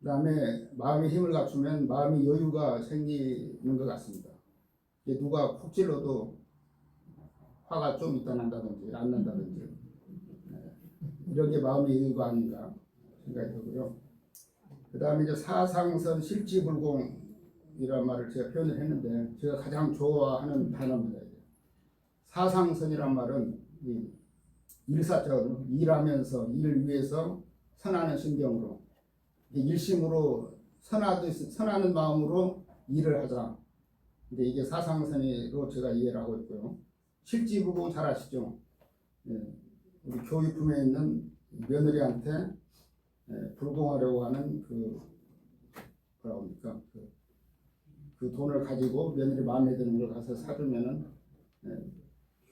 그 다음에 마음의 힘을 갖추면 마음의 여유가 생기는 것 같습니다. 누가 콕 찔러도 화가 좀 있다 난다든지 안 난다든지 이런 게 마음의 여유가 아닌가 생각이 들고요. 그 다음에 이제 사상선 실지불공이라는 말을 제가 표현을 했는데 제가 가장 좋아하는 단어입니다. 사상선이란 말은 일사자거든요. 일하면서 일을 위해서 선하는 신경으로 일심으로 선하는 마음으로 일을 하자. 근데 이게 사상선으로 제가 이해를 하고 있고요. 실지불공 잘 아시죠? 우리 교육품에 있는 며느리한테 불공하려고 하는 뭐라고 합니까? 그 돈을 가지고 며느리 마음에 드는 걸 가서 사주면은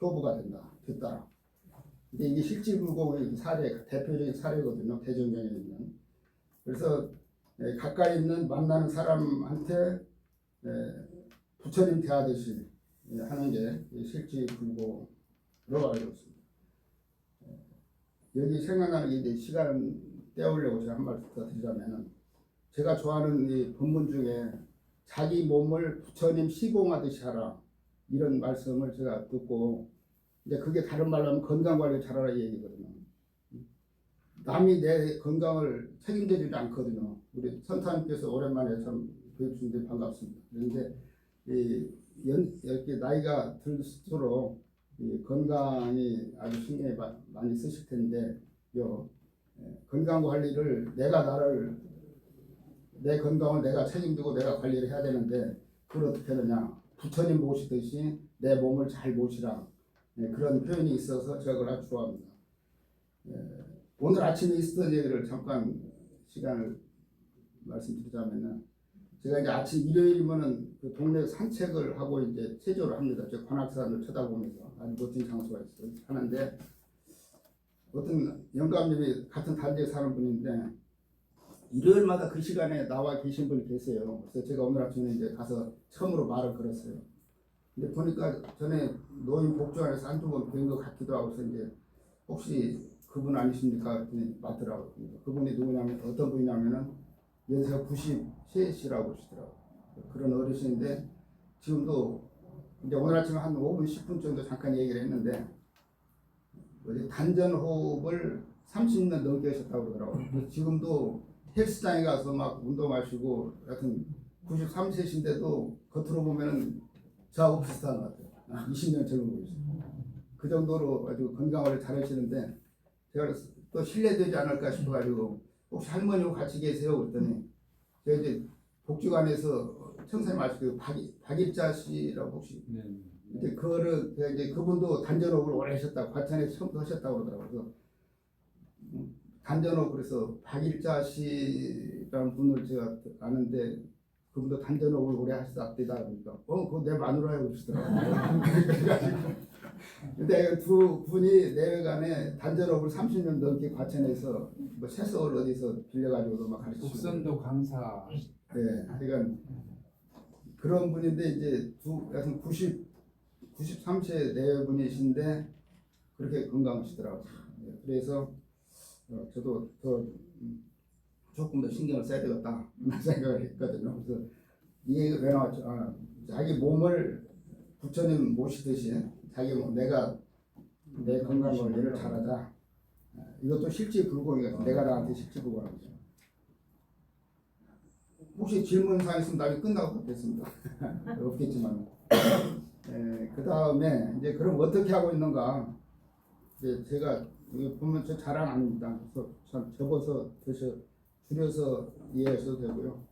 효부가 된다, 뒷따라. 근데 이게 실지불공의 사례, 대표적인 사례거든요. 대전경에 있는. 그래서 가까이 있는 만나는 사람한테 부처님 대하듯이 하는 게 실지불공으로 알고 있습니다. 여기 생각나는 게 이제 시간 때우려고 제가 한 말씀 더 드리자면은 제가 좋아하는 이 본문 중에 자기 몸을 부처님 시공하듯이 하라 이런 말씀을 제가 듣고 이제 그게 다른 말로 하면 건강 관리 잘하라 이 얘기거든요. 남이 내 건강을 책임져주지 않거든요. 우리 선타님께서 오랜만에 참 교육 주는데 반갑습니다. 그런데 이렇게 나이가 들수록 이 건강이 아주 신경이 많이 쓰실 텐데요. 건강 관리를 내 건강을 내가 책임지고 내가 관리를 해야 되는데 그걸 어떻게 하느냐. 부처님 모시듯이 내 몸을 잘 모시라. 그런 표현이 있어서 제가 그걸 아주 좋아합니다. 오늘 아침에 있었던 얘기를 잠깐 시간을 말씀드리자면은 제가 이제 아침 일요일이면은 그 동네 산책을 하고 이제 체조를 합니다. 저 관악산을 쳐다보면서 아주 멋진 장소가 있어요. 하는데 어떤 영감님이 같은 단지에 사는 분인데 일요일마다 그 시간에 나와 계신 분이 계세요. 그래서 제가 오늘 아침에 이제 가서 처음으로 말을 걸었어요. 근데 보니까 전에 노인 복지관에서 한두 번 뵌 것 같기도 하고 그래서 이제 혹시 그분 아니십니까? 그랬더니 맞더라고요. 그분이 누구냐면 어떤 분이냐면은 연세가 93이라고 하시더라고요. 그런 어르신인데 지금도 이제 오늘 아침에 한 5분 10분 정도 잠깐 얘기를 했는데 단전호흡을 30년 넘게 하셨다고 그러더라고요. 지금도 헬스장에 가서 막 운동하시고 하여튼 93세신데도 겉으로 보면은 저하고 비슷한 것 같아요. 20년 젊은 분이죠. 그 정도로 아주 건강을 잘 하시는데 제가 또 실례되지 않을까 싶어가지고 혹시 할머니하고 같이 계세요? 그랬더니 제가 이제 복지관에서 청사님 아시고 박일자 씨라고 혹시 이제 그거를 제가 이제 그분도 단전호흡을 오래 하셨다고 과천에 처음부터 하셨다고 그러더라고요. 그래서 단전호흡 그래서 박일자 씨라는 분을 제가 아는데 그분도 단전호흡을 오래 하셨다 그러니까 그거 내 마누라라고 그러시더라고요. 근데 두 분이 내외간에 단전호흡을 30년 넘게 과천에서 뭐 채석을 어디서 빌려가지고도 막 가르치고 국선도 강사. 네, 그러니까 그런 분인데 이제 여튼 93세 내외분이신데 그렇게 건강하시더라고요. 그래서 저도 더 조금 더 신경을 써야 되겠다 생각을 했거든요. 그래서 이 얘기가 왜 나왔죠? 자기 몸을 부처님 모시듯이 자기 몸 내가 내 건강 관리를 잘하자. 이것도 실지불공이거든요. 내가 나한테 실지불공하는 거죠. 혹시 질문사항 있으면 나중에 끝나고 받겠습니다. 없겠지만. 그 다음에 이제 그럼 어떻게 하고 있는가? 이제 제가 여기 보면 저 자랑 아닙니다. 그래서 참 접어서 줄여서 이해하셔도 되고요.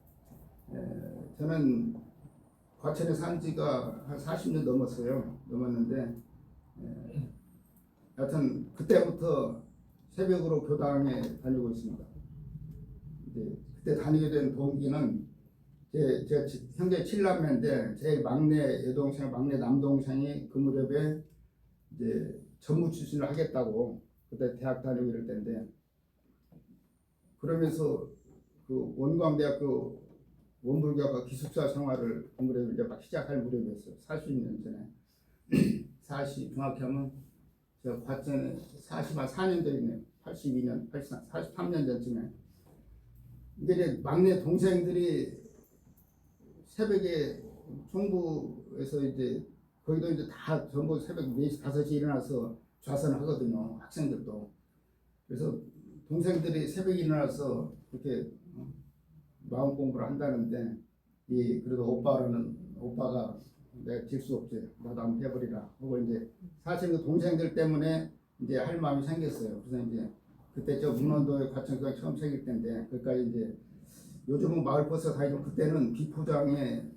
저는 과천에 산 지가 한 40년 넘었는데 하여튼 그때부터 새벽으로 교당에 다니고 있습니다. 이제 그때 다니게 된 동기는 제가 형제 7남매인데 제일 막내 여동생, 막내 남동생이 그 무렵에 이제 전무 출신을 하겠다고 그때 대학 다니고 이럴 때인데, 그러면서 그 원광대학교 원불교학과 기숙사 생활을 그 무렵에 이제 막 시작할 무렵이었어요. 40년 전에. 40 정확히 하면 제가 과천에 44년 전이네요. 82년, 43년 전쯤에. 이제 막내 동생들이 새벽에 총부에서 이제 거기도 이제 다 전부 새벽 4시, 5시 일어나서 좌선을 하거든요. 학생들도. 그래서 동생들이 새벽에 일어나서 그렇게 마음 공부를 한다는데, 그래도 오빠가 내가 질 수 없지, 나도 한번 해버리라 하고 이제 사실 그 동생들 때문에 이제 할 마음이 생겼어요. 그래서 이제 그때 저 문헌도에 과천교회 처음 생길 때인데, 그까지 이제 요즘은 마을버스 다니고 그때는 비포장에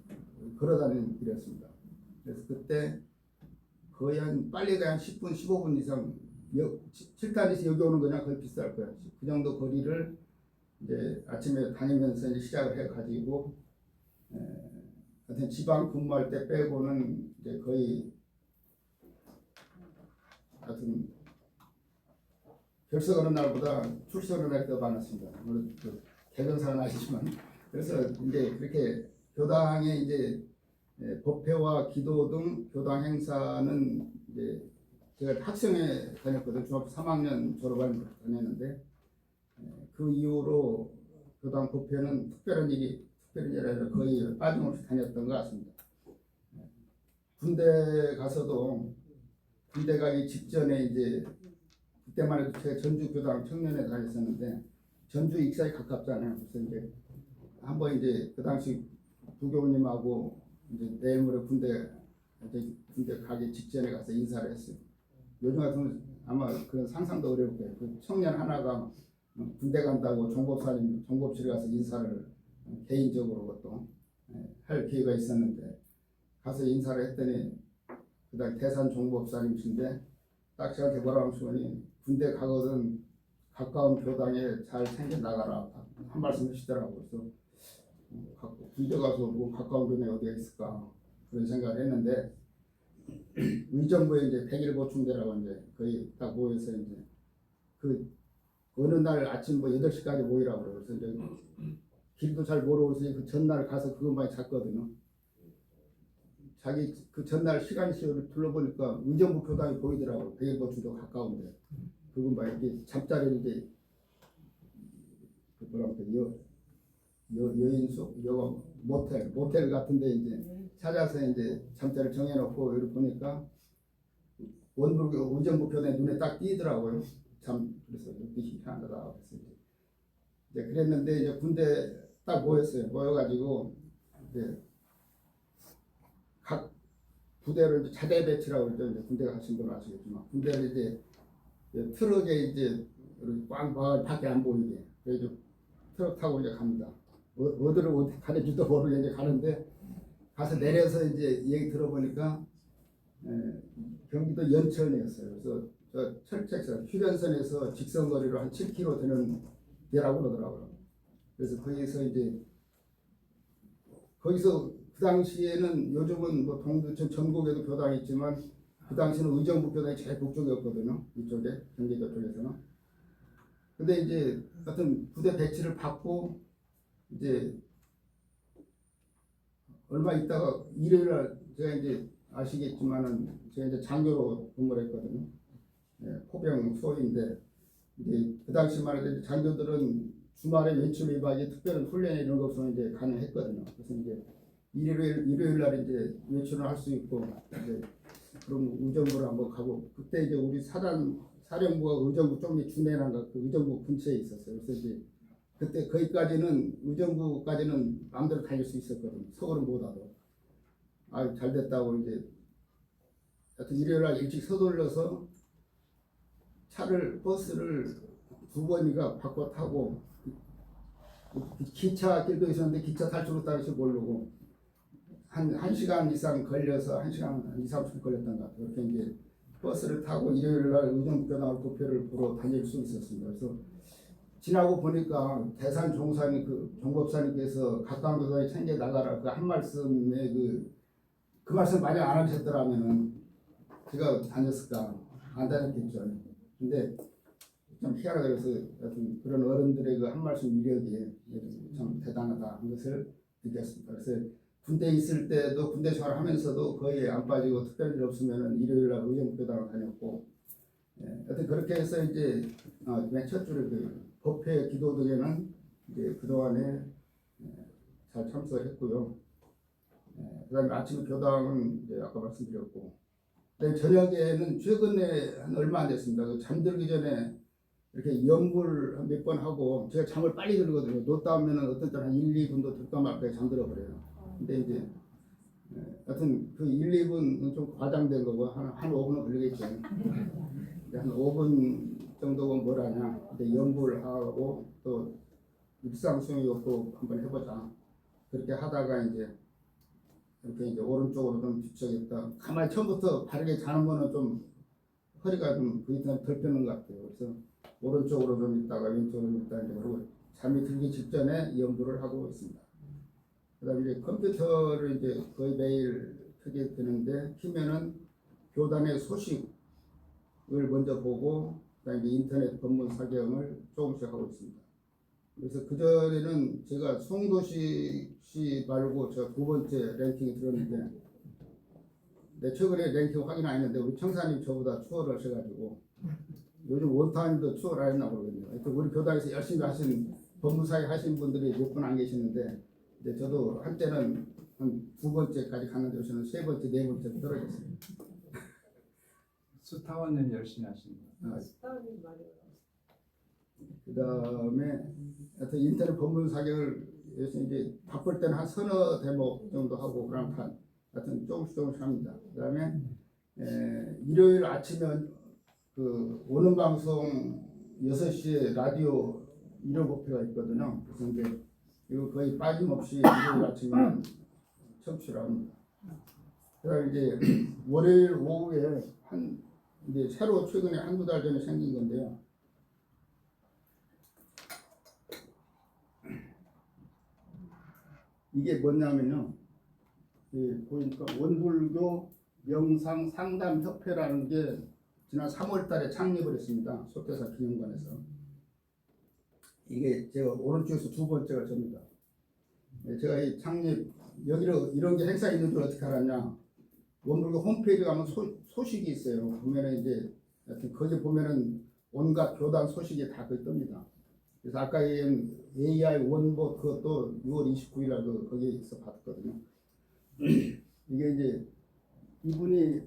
걸어다니는 길이었습니다. 그래서 그때 거의 빨리 한 10분, 15분 이상 7단에서 여기 오는 거냐 거의 비쌀 거예요. 그 정도 거리를 이제 아침에 다니면서 이제 시작을 해가지고, 하여튼 지방 근무할 때 빼고는 이제 거의 하여튼 결석하는 날보다 출석하는 날이 더 많았습니다. 물론 개근사는 아시지만. 그래서 이제 그렇게 교당에 이제 법회와 기도 등 교당 행사는 이제 제가 학생회 다녔거든요. 중학교 3학년 졸업을 다녔는데, 그 이후로 교당 법회는 특별한 일이 아니라 거의 빠짐없이 다녔던 것 같습니다. 군대 가서도, 군대 가기 직전에 이제 그때만 해도 제가 전주 교당 청년회 다녔었는데, 전주 익사에 가깝잖아요. 그래서 이제 한번 이제 그 당시 부교님하고 이제 내일 모레 군대 가기 직전에 가서 인사를 했어요. 요즘 같으면 아마 그런 상상도 어려울 거예요. 그 청년 하나가 군대 간다고 종법실에 가서 인사를 개인적으로 그것도 할 기회가 있었는데, 가서 인사를 했더니 그다음 대산 종법사님이신데 딱 저한테 뭐라고 하시더니, 군대 가거든 가까운 교당에 잘 챙겨 나가라 한 말씀 하시더라고요. 그래서 군대 가서 뭐 가까운 교당에 어디가 있을까 그런 생각을 했는데, 의정부에 이제 100일 보충대라고 이제 거의 딱 모여서 이제 그 어느 날 아침 8시까지 모이라고 그래요. 그래서 이제 길도 잘 모르고 그 전날 가서 그것만 찾거든요. 자기 그 전날 시간을 둘러보니까 의정부 교당이 보이더라고요. 100일 보충도 가까운데. 그건 막 이렇게 잠자리를 이제 여인숙, 모텔 같은데 이제 찾아서 이제 잠자리를 정해놓고 이렇게 보니까 원불교 의정부 교단이 눈에 딱 띄더라고요. 그래서 이렇게 희한하다. 그래서 이제 그랬는데, 이제 군대 딱 모여가지고 이제 각 부대로 이제 자대 배치라고 그러죠. 이제 군대 가신 분 아시겠지만, 군대를 이제 트럭에 이제 꽝 밖에 안 보이게 그래서 트럭 타고 이제 갑니다. 어디로 가는지도 모르게 이제 가는데, 가서 내려서 이제 얘기 들어보니까 경기도 연천이었어요. 그래서 저 철책선 휴전선에서 직선거리로 한 7km 되는 데라고 그러더라고요. 그래서 거기서 그 당시에는, 요즘은 뭐 전국에도 교당이 있지만 그 당시는 의정부 교당이 제일 북쪽이었거든요. 이쪽에 경기도 쪽에서는. 근데 이제 하여튼 부대 배치를 받고 이제 얼마 있다가 일요일날 제가 이제 아시겠지만은 제가 이제 장교로 근무를 했거든요. 포병 소인데, 이제 그 당시만 해도 장교들은 주말에 외출 위반이 특별한 훈련에 이런 거 없으면 이제 가능했거든요. 그래서 이제 일요일날 이제 외출을 할 수 있고, 이제 그럼 의정부를 한번 가고, 그때 이제 우리 사령부가 의정부 쪽에 준해난가 그 의정부 근처에 있었어요. 그래서 이제 그때 거기까지는 의정부까지는 마음대로 다닐 수 있었거든요. 서울은 못하도. 잘 됐다고 이제 하여튼 일요일날 일찍 서둘러서 버스를 2번인가 바꿔 타고 기차 길도 있었는데 기차 탈 줄도 다시 모르고 한 시간 이상 걸려서 1시간 2, 30분 걸렸던 것 같아요. 그렇게 이제 버스를 타고 일요일 날 의정부교당을 도표를 보러 다닐 수 있었습니다. 그래서 지나고 보니까 대산 종사님 종법사님께서 가까운 교당에 챙겨 나가라 그 한 말씀에 그 말씀 만약 안 하셨더라면은 제가 다녔을까 안 다녔겠죠. 근데 참 희한하다. 그래서 여튼 그런 어른들의 그 한 말씀 위력이 참 대단하다 하는 것을 느꼈습니다. 그래서 군대 있을 때도 군대 생활하면서도 거의 안 빠지고 특별한 일 없으면은 일요일날 의정부교당을 다녔고, 여튼 그렇게 해서 이제 맨 첫 줄에 그 법회 기도 등에는 이제 그 동안에 잘 참석했고요. 그다음에 아침 교당은 이제 아까 말씀드렸고, 그다음에 저녁에는 최근에 한 얼마 안 됐습니다. 그 잠들기 전에 이렇게 연불 몇 번 하고 제가 잠을 빨리 들거든요. 놓다 하면은 어떤 때는 한 1, 2분도 들다 말까 잠들어 버려요. 근데 이제 하여튼 그 1, 2분은 좀 과장된 거고 한 5분은 걸리겠죠. 한 5분 정도가 뭐라냐. 근데 연불하고 또 일상수행욕도 한번 해보자. 그렇게 하다가 이제 이렇게 이제 오른쪽으로 좀 뒤척였다. 가만히 처음부터 바르게 자는 거는 좀 허리가 좀 덜 펴는 것 같아요. 그래서 오른쪽으로 좀 있다가 왼쪽으로 좀 있다가 그러고 잠이 들기 직전에 연불을 하고 있습니다. 그다음에 이제 컴퓨터를 이제 거의 매일 켜게 되는데 키면은 교단의 소식을 먼저 보고 그다음에 인터넷 법문 사경을 조금씩 하고 있습니다. 그래서 그 전에는 제가 송도식 씨 말고 저 두 번째 랭킹이 들었는데, 내 최근에 랭킹 확인 안 했는데 우리 청사님 저보다 추월을 하셔가지고 요즘 원타임도 추월 안 했나 모르겠네요. 하여튼 우리 교단에서 열심히 하신 법무사에 하신 분들이 몇 분 안 계시는데, 이제 저도 한때는 한 두 번째까지 갔는데 요새는 세 번째, 네 번째 떨어졌어요. 수타원님 열심히 하십니다. 그 다음에 하여튼 인터넷 법문 사격을 요새 이제 바쁠 때는 한 서너 대목 정도 하고 그럼 하여튼 조금씩 합니다. 그 다음에 일요일 아침에 그 오는 방송 6시에 라디오 일요 목표가 있거든요. 그래서 이제 이거 거의 빠짐없이 일요일 아침에 청취를 합니다. 그다음에 이제 월요일 오후에 이제 새로 최근에 한두 달 전에 생긴 건데요. 이게 뭐냐면요. 보니까 원불교 명상 상담 협회라는 게 지난 3월 달에 창립을 했습니다. 소태사 기념관에서. 이게 제가 오른쪽에서 두 번째가 접니다. 제가 이 창립 여기로 이런 게 행사 있는 줄 어떻게 알았냐? 원불교 홈페이지 가면 소식이 있어요. 보면은 이제 하여튼 거기 보면은 온갖 교단 소식이 다 거기 뜹니다. 그래서 아까 얘기한 AI 원보 그것도 6월 29일 날 거기에서 봤거든요. 이게 이제 이분이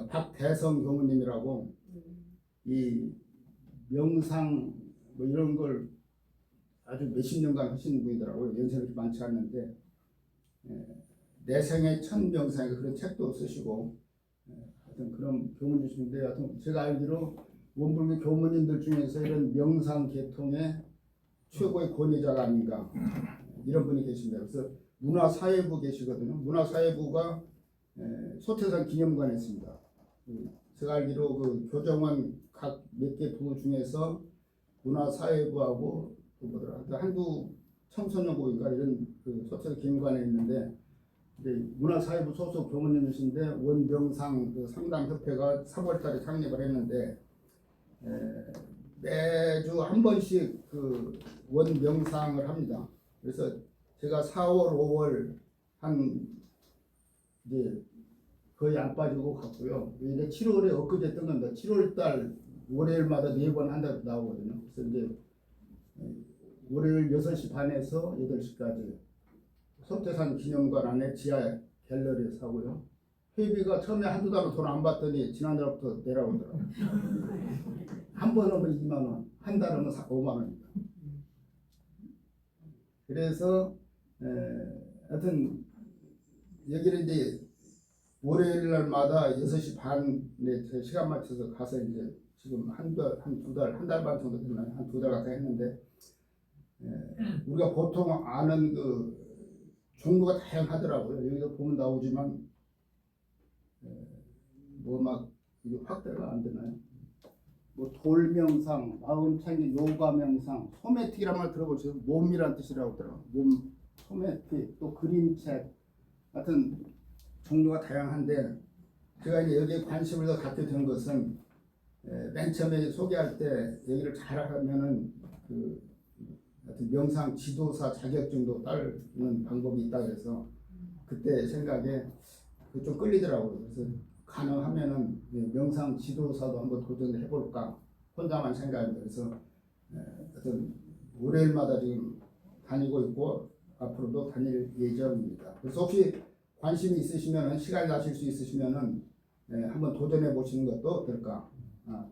박대성 교무님이라고 이 명상 뭐 이런 걸 아주 몇십 년간 하시는 분이더라고요. 연세는 그렇게 많지 않는데 내생의 첫 명상 그런 책도 쓰시고 하여튼 그런 교문이신데, 하여튼 제가 알기로 원불교 교무님들 중에서 이런 명상 계통의 최고의 권위자가 아닌가 이런 분이 계십니다. 그래서 문화사회부 계시거든요. 문화사회부가 소태산 기념관에 있습니다. 제가 알기로 그 교정원 각 몇 개 부 중에서 문화사회부하고 또 뭐더라 한국 청소년부인가 이런 그 소태산 기념관에 있는데, 문화사회부 소속 교무님이신데 원명상 그 상담협회가 3월달에 창립을 했는데 매주 한 번씩 그 원명상을 합니다. 그래서 제가 4월, 5월 한 이제 거의 안 빠지고 갔고요. 이제 7월에 엊그제 뜬 겁니다. 7월달 월요일마다 4번 한다고 나오거든요. 그래서 이제 월요일 6시 반에서 8시까지 소태산 기념관 안에 지하 갤러리에서 하고요. 회비가 처음에 한두 달은 돈 안 받더니 지난달부터 내려오더라고요. 한 번 오면 2만 원, 한 달 오면 5만 원입니다. 그래서 하여튼 여기를 이제 월요일 날마다 6시 반에 제 시간 맞춰서 가서 이제 지금 한 달 반 정도 됐나요? 한 2달 가까이 했는데 우리가 보통 아는 그 종류가 다양하더라고요. 여기도 보면 나오지만 뭐 막 이게 확대가 안 되나요? 뭐 돌명상, 마음챙기 요가명상, 소매틱이란 말 들어보세요. 몸이란 뜻이라고 하더라고요. 몸, 소매틱, 또 그림책 같은 종류가 다양한데 제가 이제 여기에 관심을 더 갖게 된 것은 맨 처음에 소개할 때 얘기를 잘하면은 그 하여튼 명상 지도사 자격증도 따는 방법이 있다 그래서 그때 생각에 좀 끌리더라고요. 그래서 가능하면은 명상 지도사도 한번 도전해 볼까 혼자만 생각합니다. 그래서 하여튼 월요일마다 지금 다니고 있고 앞으로도 다닐 예정입니다. 그래서 혹시 관심이 있으시면은 시간 나실 수 있으시면은 한번 도전해 보시는 것도 어떨까.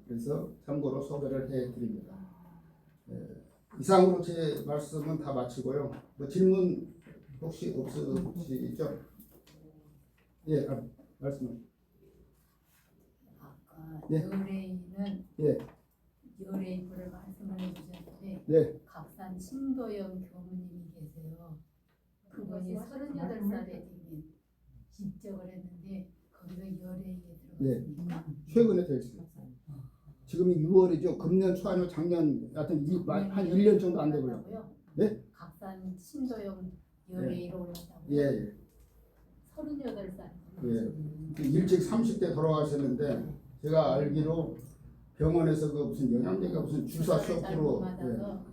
그래서 참고로 소개를 해드립니다. 이상으로 제 말씀은 다 마치고요. 뭐 질문 혹시 없으시죠? 예, 말씀을. 아까 예. 열애인은 예, 열애인부를 말씀을 해주셨는데 네, 각산 신도영 교무님이 계세요. 그분이 38살에 되긴 입적을 했는데 거기서 열애인에 들어갔습니까? 최근에 됐어요. 지금이 6월이죠. 금년 초 아니면 작년 하여튼 한 1년 정도 안 되고요. 네? 각산 신도영 열애인으로 올랐다고요? 예, 예. 38살. 예. 일찍 30대 돌아가셨는데 제가 알기로 병원에서 그 무슨 영양제가 무슨 주사 쇼크로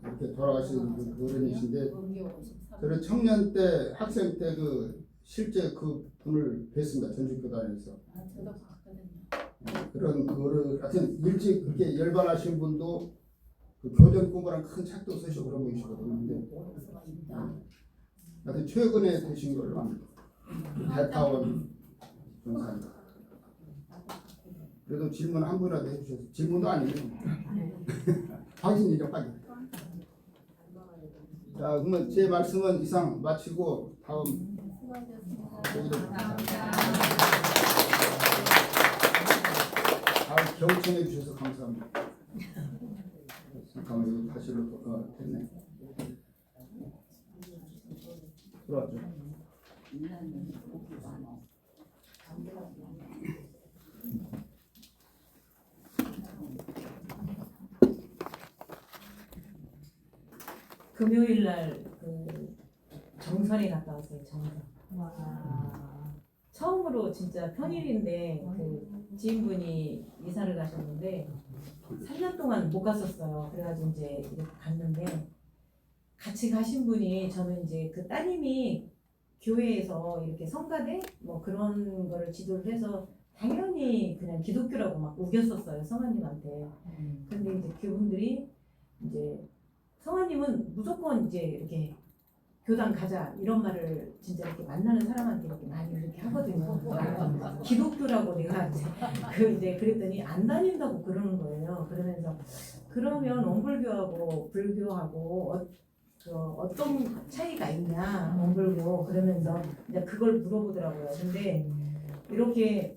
이렇게 돌아가신 그 어른이신데 저는 청년 때 학생 때 그 실제 그 분을 뵀습니다. 전주교단에서. 저도 봤거든요. 그런 거를 하여튼 일찍 그렇게 열반하신 분도 그 교전 공부랑 큰 책도 쓰시고 그런 분이시거든요. 근데 하여튼 최근에 되신 걸로 압니다. 대타원 전사님. 그래도 질문 한 분이라도 해주셔서 질문도 아니에요. 확인이죠, 확인. 자, 그러면 제 말씀은 이상 마치고 다음 여기로 경청해 주셔서 감사합니다. 잠깐만 여기 다시 됐네. 들어왔죠. 금요일 날그 정선이 갔다 왔어요. 정선. 처음으로 진짜 평일인데 그 지인분이 이사를 가셨는데 3년 동안 못 갔었어요. 그래가지고 이제 이렇게 갔는데 같이 가신 분이 저는 이제 그 따님이 교회에서 이렇게 성가대 뭐 그런 거를 지도를 해서 당연히 그냥 기독교라고 막 우겼었어요. 성아님한테. 근데 이제 그분들이 이제 성아님은 무조건 이제 이렇게 교단 가자 이런 말을 진짜 이렇게 만나는 사람한테 이렇게 많이 이렇게 하거든요. 기독교라고 내가 이제 그랬더니 안 다닌다고 그러는 거예요. 그러면서 그러면 원불교하고 불교하고 어떤 차이가 있냐 원불교 그러면서 이제 그걸 물어보더라고요. 근데 이렇게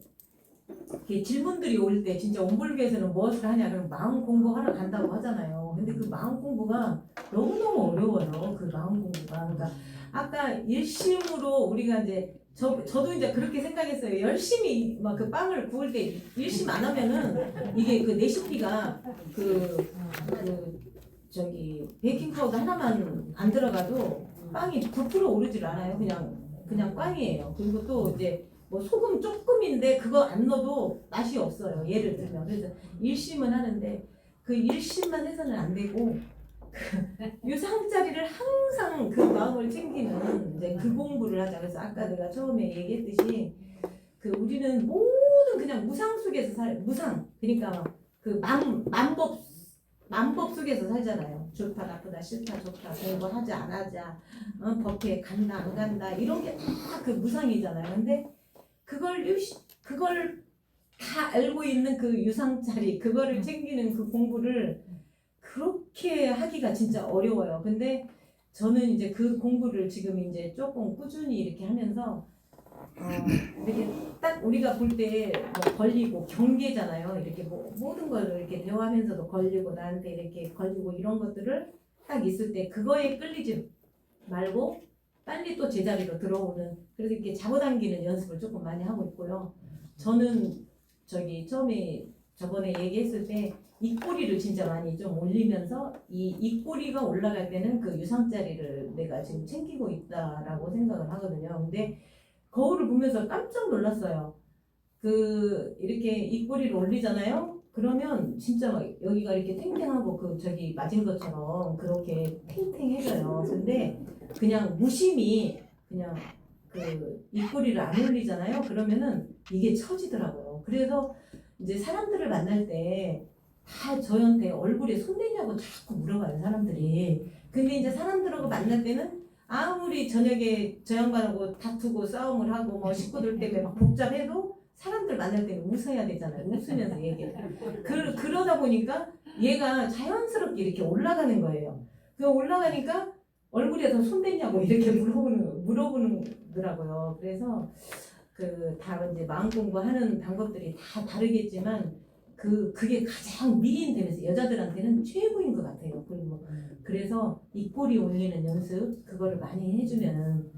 질문들이 올 때 진짜 원불교에서는 무엇을 하냐 그러면 마음 공부하러 간다고 하잖아요. 근데 그 마음 공부가 너무너무 어려워요. 그 마음 공부가. 그러니까 아까 일심으로 우리가 이제 저도 이제 그렇게 생각했어요. 열심히 막 그 빵을 구울 때 일심 안 하면은 이게 그 레시피가 저기 베이킹 파우더 하나만 안 들어가도 빵이 9% 오르질 않아요. 그냥 빵이에요. 그리고 또 이제 뭐 소금 조금인데 그거 안 넣어도 맛이 없어요. 예를 들면. 그래서 일심은 하는데 그 일심만 해서는 안 되고 그 유상자리를 항상 그 마음을 챙기는 이제 그 공부를 하자. 그래서 아까 내가 처음에 얘기했듯이 그 우리는 모든 그냥 무상 속에서 무상. 그러니까 그 만법 속에서 살잖아요. 좋다 나쁘다 싫다 좋다 공부하자 안 하자 법회 간다 안 간다 이런 게 다 그 무상이잖아요. 근데 그걸 다 알고 있는 그 유상자리 그거를 챙기는 그 공부를 그렇게 하기가 진짜 어려워요. 근데 저는 이제 그 공부를 지금 이제 조금 꾸준히 이렇게 하면서 이렇게 딱 우리가 볼 때 뭐 걸리고 경계잖아요. 이렇게 뭐 모든 걸 이렇게 대화하면서도 걸리고 나한테 이렇게 걸리고 이런 것들을 딱 있을 때 그거에 끌리지 말고 빨리 또 제자리로 들어오는, 그래서 이렇게 잡아당기는 연습을 조금 많이 하고 있고요. 저는 처음에 저번에 얘기했을 때 입꼬리를 진짜 많이 좀 올리면서 이 입꼬리가 올라갈 때는 그 유상자리를 내가 지금 챙기고 있다라고 생각을 하거든요. 근데 거울을 보면서 깜짝 놀랐어요. 이렇게 입꼬리를 올리잖아요. 그러면 진짜 막 여기가 이렇게 탱탱하고 맞은 것처럼 그렇게 탱탱해져요. 근데 그냥 무심히 그냥 입꼬리를 안 올리잖아요. 그러면은 이게 처지더라고요. 그래서 이제 사람들을 만날 때 다 저한테 얼굴에 손대냐고 자꾸 물어봐요, 사람들이. 근데 이제 사람들하고 만날 때는 아무리 저녁에 저 양반하고 다투고 싸움을 하고 뭐 식구들 때문에 막 복잡해도 사람들 만날 때는 웃어야 되잖아요. 웃으면서 얘기해. 그러다 보니까 얘가 자연스럽게 이렇게 올라가는 거예요. 그 올라가니까 얼굴에서 손대냐고 이렇게 물어보더라고요. 그래서 다 이제 마음 공부하는 방법들이 다 다르겠지만 그게 가장 미인되면서 여자들한테는 최고인 것 같아요. 그리고 그래서 입꼬리 올리는 연습 그거를 많이 해주면은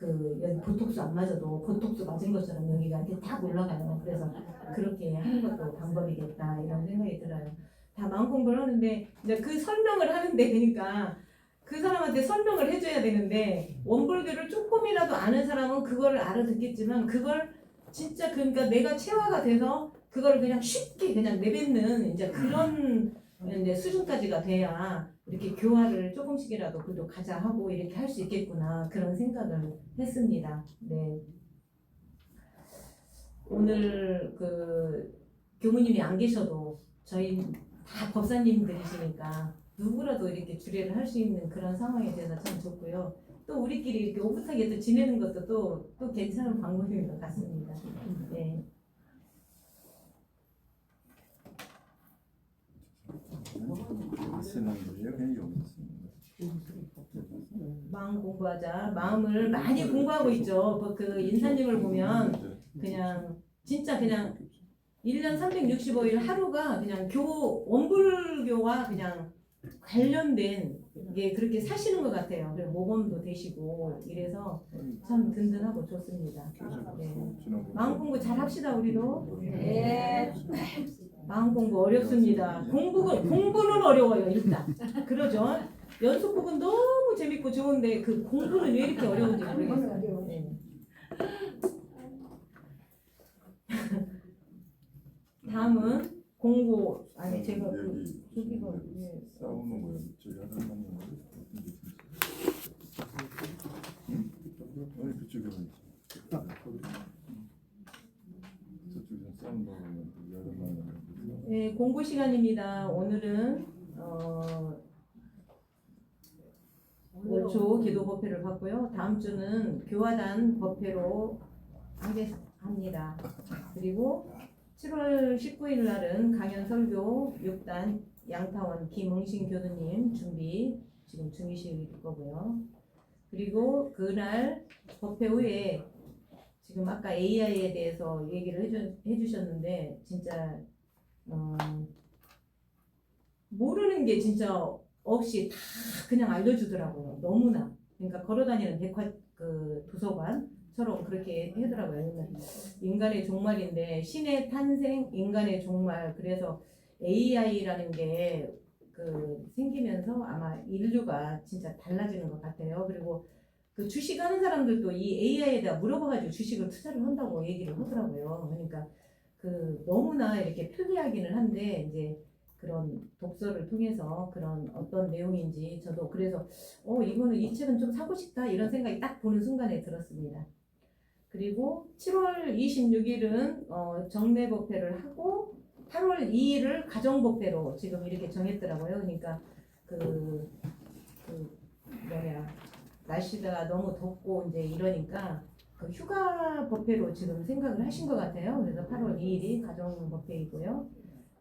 여기 보톡스 안 맞아도 보톡스 맞은 것처럼 여기가 이렇게 탁 올라가요. 그래서 그렇게 하는 것도 방법이겠다 이런 생각이 들어요. 다 마음 공부를 하는데 이제 그 설명을 하는데 그러니까 그 사람한테 설명을 해줘야 되는데 원불교를 조금이라도 아는 사람은 그거를 알아듣겠지만 그걸 진짜 그러니까 내가 체화가 돼서 그걸 그냥 쉽게 그냥 내뱉는 이제 그런 이제 수준까지가 돼야 이렇게 교화를 조금씩이라도 그래도 가자 하고 이렇게 할 수 있겠구나 그런 생각을 했습니다. 네. 오늘 교무님이 안 계셔도 저희 다 법사님들이시니까 누구라도 이렇게 주례를 할 수 있는 그런 상황이 돼서 참 좋고요. 또 우리끼리 이렇게 오붓하게 또 지내는 것도 또 괜찮은 방법인 것 같습니다. 네. 마음 공부하자. 마음을 많이 공부하고 있죠. 인사님을 보면 그냥 진짜 그냥 1년 365일 하루가 그냥 원불교와 그냥 관련된 게 그렇게 사시는 것 같아요. 그리고 모범도 되시고 이래서 참 든든하고 좋습니다. 네. 마음 공부 잘 합시다 우리도. 네. 마음 공부 어렵습니다. 공부는 어려워요 일단. 그러죠. 연습곡은 너무 재밌고 좋은데 공부는 왜 이렇게 어려운지 모르겠어요. 네. 다음은 공고 제가 저기가 싸우는 거예요. 저기 하나만 아니 그쪽에 저쪽에 싸운다고 하면 여름만 네, 공부 시간입니다. 오늘은 월초 기도 법회를 받고요. 다음 주는 교화단 법회로 합니다. 그리고 7월 19일 날은 강연 설교 6단 양타원 김응신 교수님 준비 지금 중이실 거고요. 그리고 그날 법회 후에 지금 아까 AI에 대해서 얘기를 해주셨는데 진짜 모르는 게 진짜 없이 다 그냥 알려주더라고요. 너무나. 그러니까 걸어다니는 도서관처럼 그렇게 하더라고요. 인간의 종말인데 신의 탄생, 인간의 종말. 그래서 AI라는 게 생기면서 아마 인류가 진짜 달라지는 것 같아요. 그리고 주식하는 사람들도 이 AI에다 물어봐가지고 주식을 투자를 한다고 얘기를 하더라고요. 그러니까 너무나 이렇게 편리하기는 한데 이제 그런 독서를 통해서 그런 어떤 내용인지 저도 그래서 이거는 이 책은 좀 사고 싶다 이런 생각이 딱 보는 순간에 들었습니다. 그리고 7월 26일은 정례법회를 하고 8월 2일을 가정법회로 지금 이렇게 정했더라고요. 그러니까 날씨가 너무 덥고 이제 이러니까 휴가 법회로 지금 생각을 하신 것 같아요. 그래서 8월 2일이 가정 법회이고요.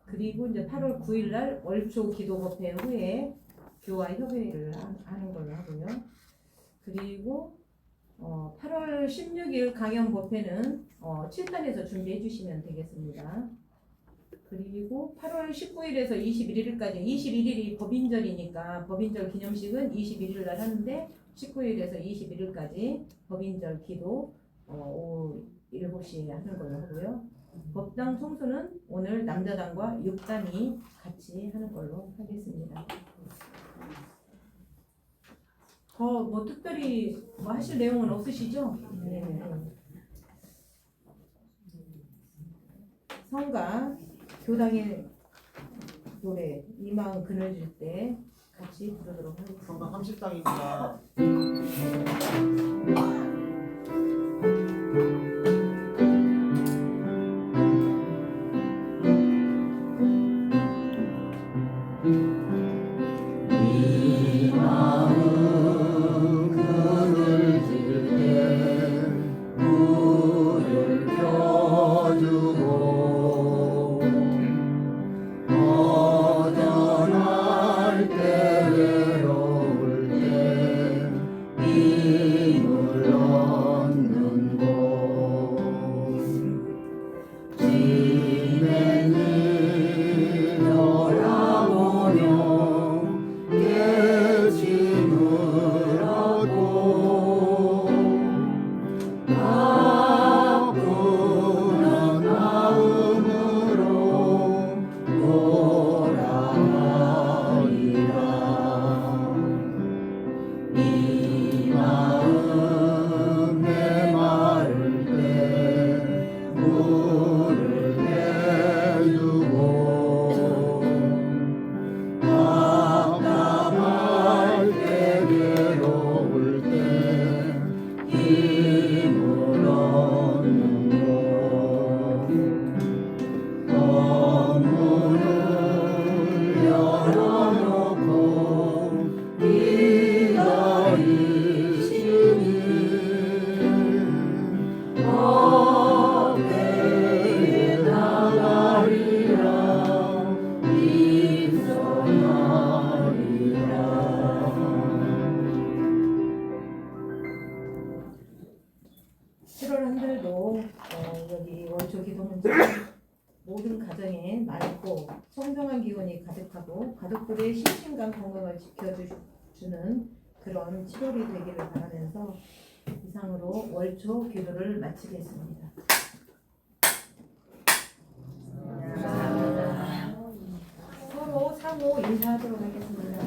그리고 이제 8월 9일 날 월초 기도 법회 후에 교화 협의를 하는 걸로 하고요. 그리고 8월 16일 강연 법회는 7단에서 준비해 주시면 되겠습니다. 그리고 8월 19일에서 21일까지 21일이 법인절이니까 법인절 기념식은 21일 날 하는데 19일에서 21일까지 법인절 기도 오후 7시에 하는 걸로 하고요. 법당 송수는 오늘 남자당과 6단이 같이 하는 걸로 하겠습니다. 더 뭐 특별히 뭐 하실 내용은 없으시죠? 네. 성가 교당의 노래 이마음 그늘질 때 같이 부르도록 하겠습니다. 성당 30당입니다. 이 마음 그늘질 때 불을 켜주고 허전할 때 외로울 때 힘을 얻는 곳 지면을 돌아보며 깨짐을 얻고 가뿐한 마음으로 돌아가리라. 이 마음 메마를 때 물을 내주고 답답할 때 괴로울 때 힘을 얻는 곳 법문을 열어놓고 기다리시니 법회에 나가리라 입성하리라. 칠월한들도 여기 원초 기도문 모든 가정에 맑고 청정한 기운이 가득하고 가족들의 신심과 건강을 지켜주는 그런 7월이 되기를 바라면서 이상으로 월초 기도를 마치겠습니다. 감사합니다. 서로 상호 인사하도록 하겠습니다.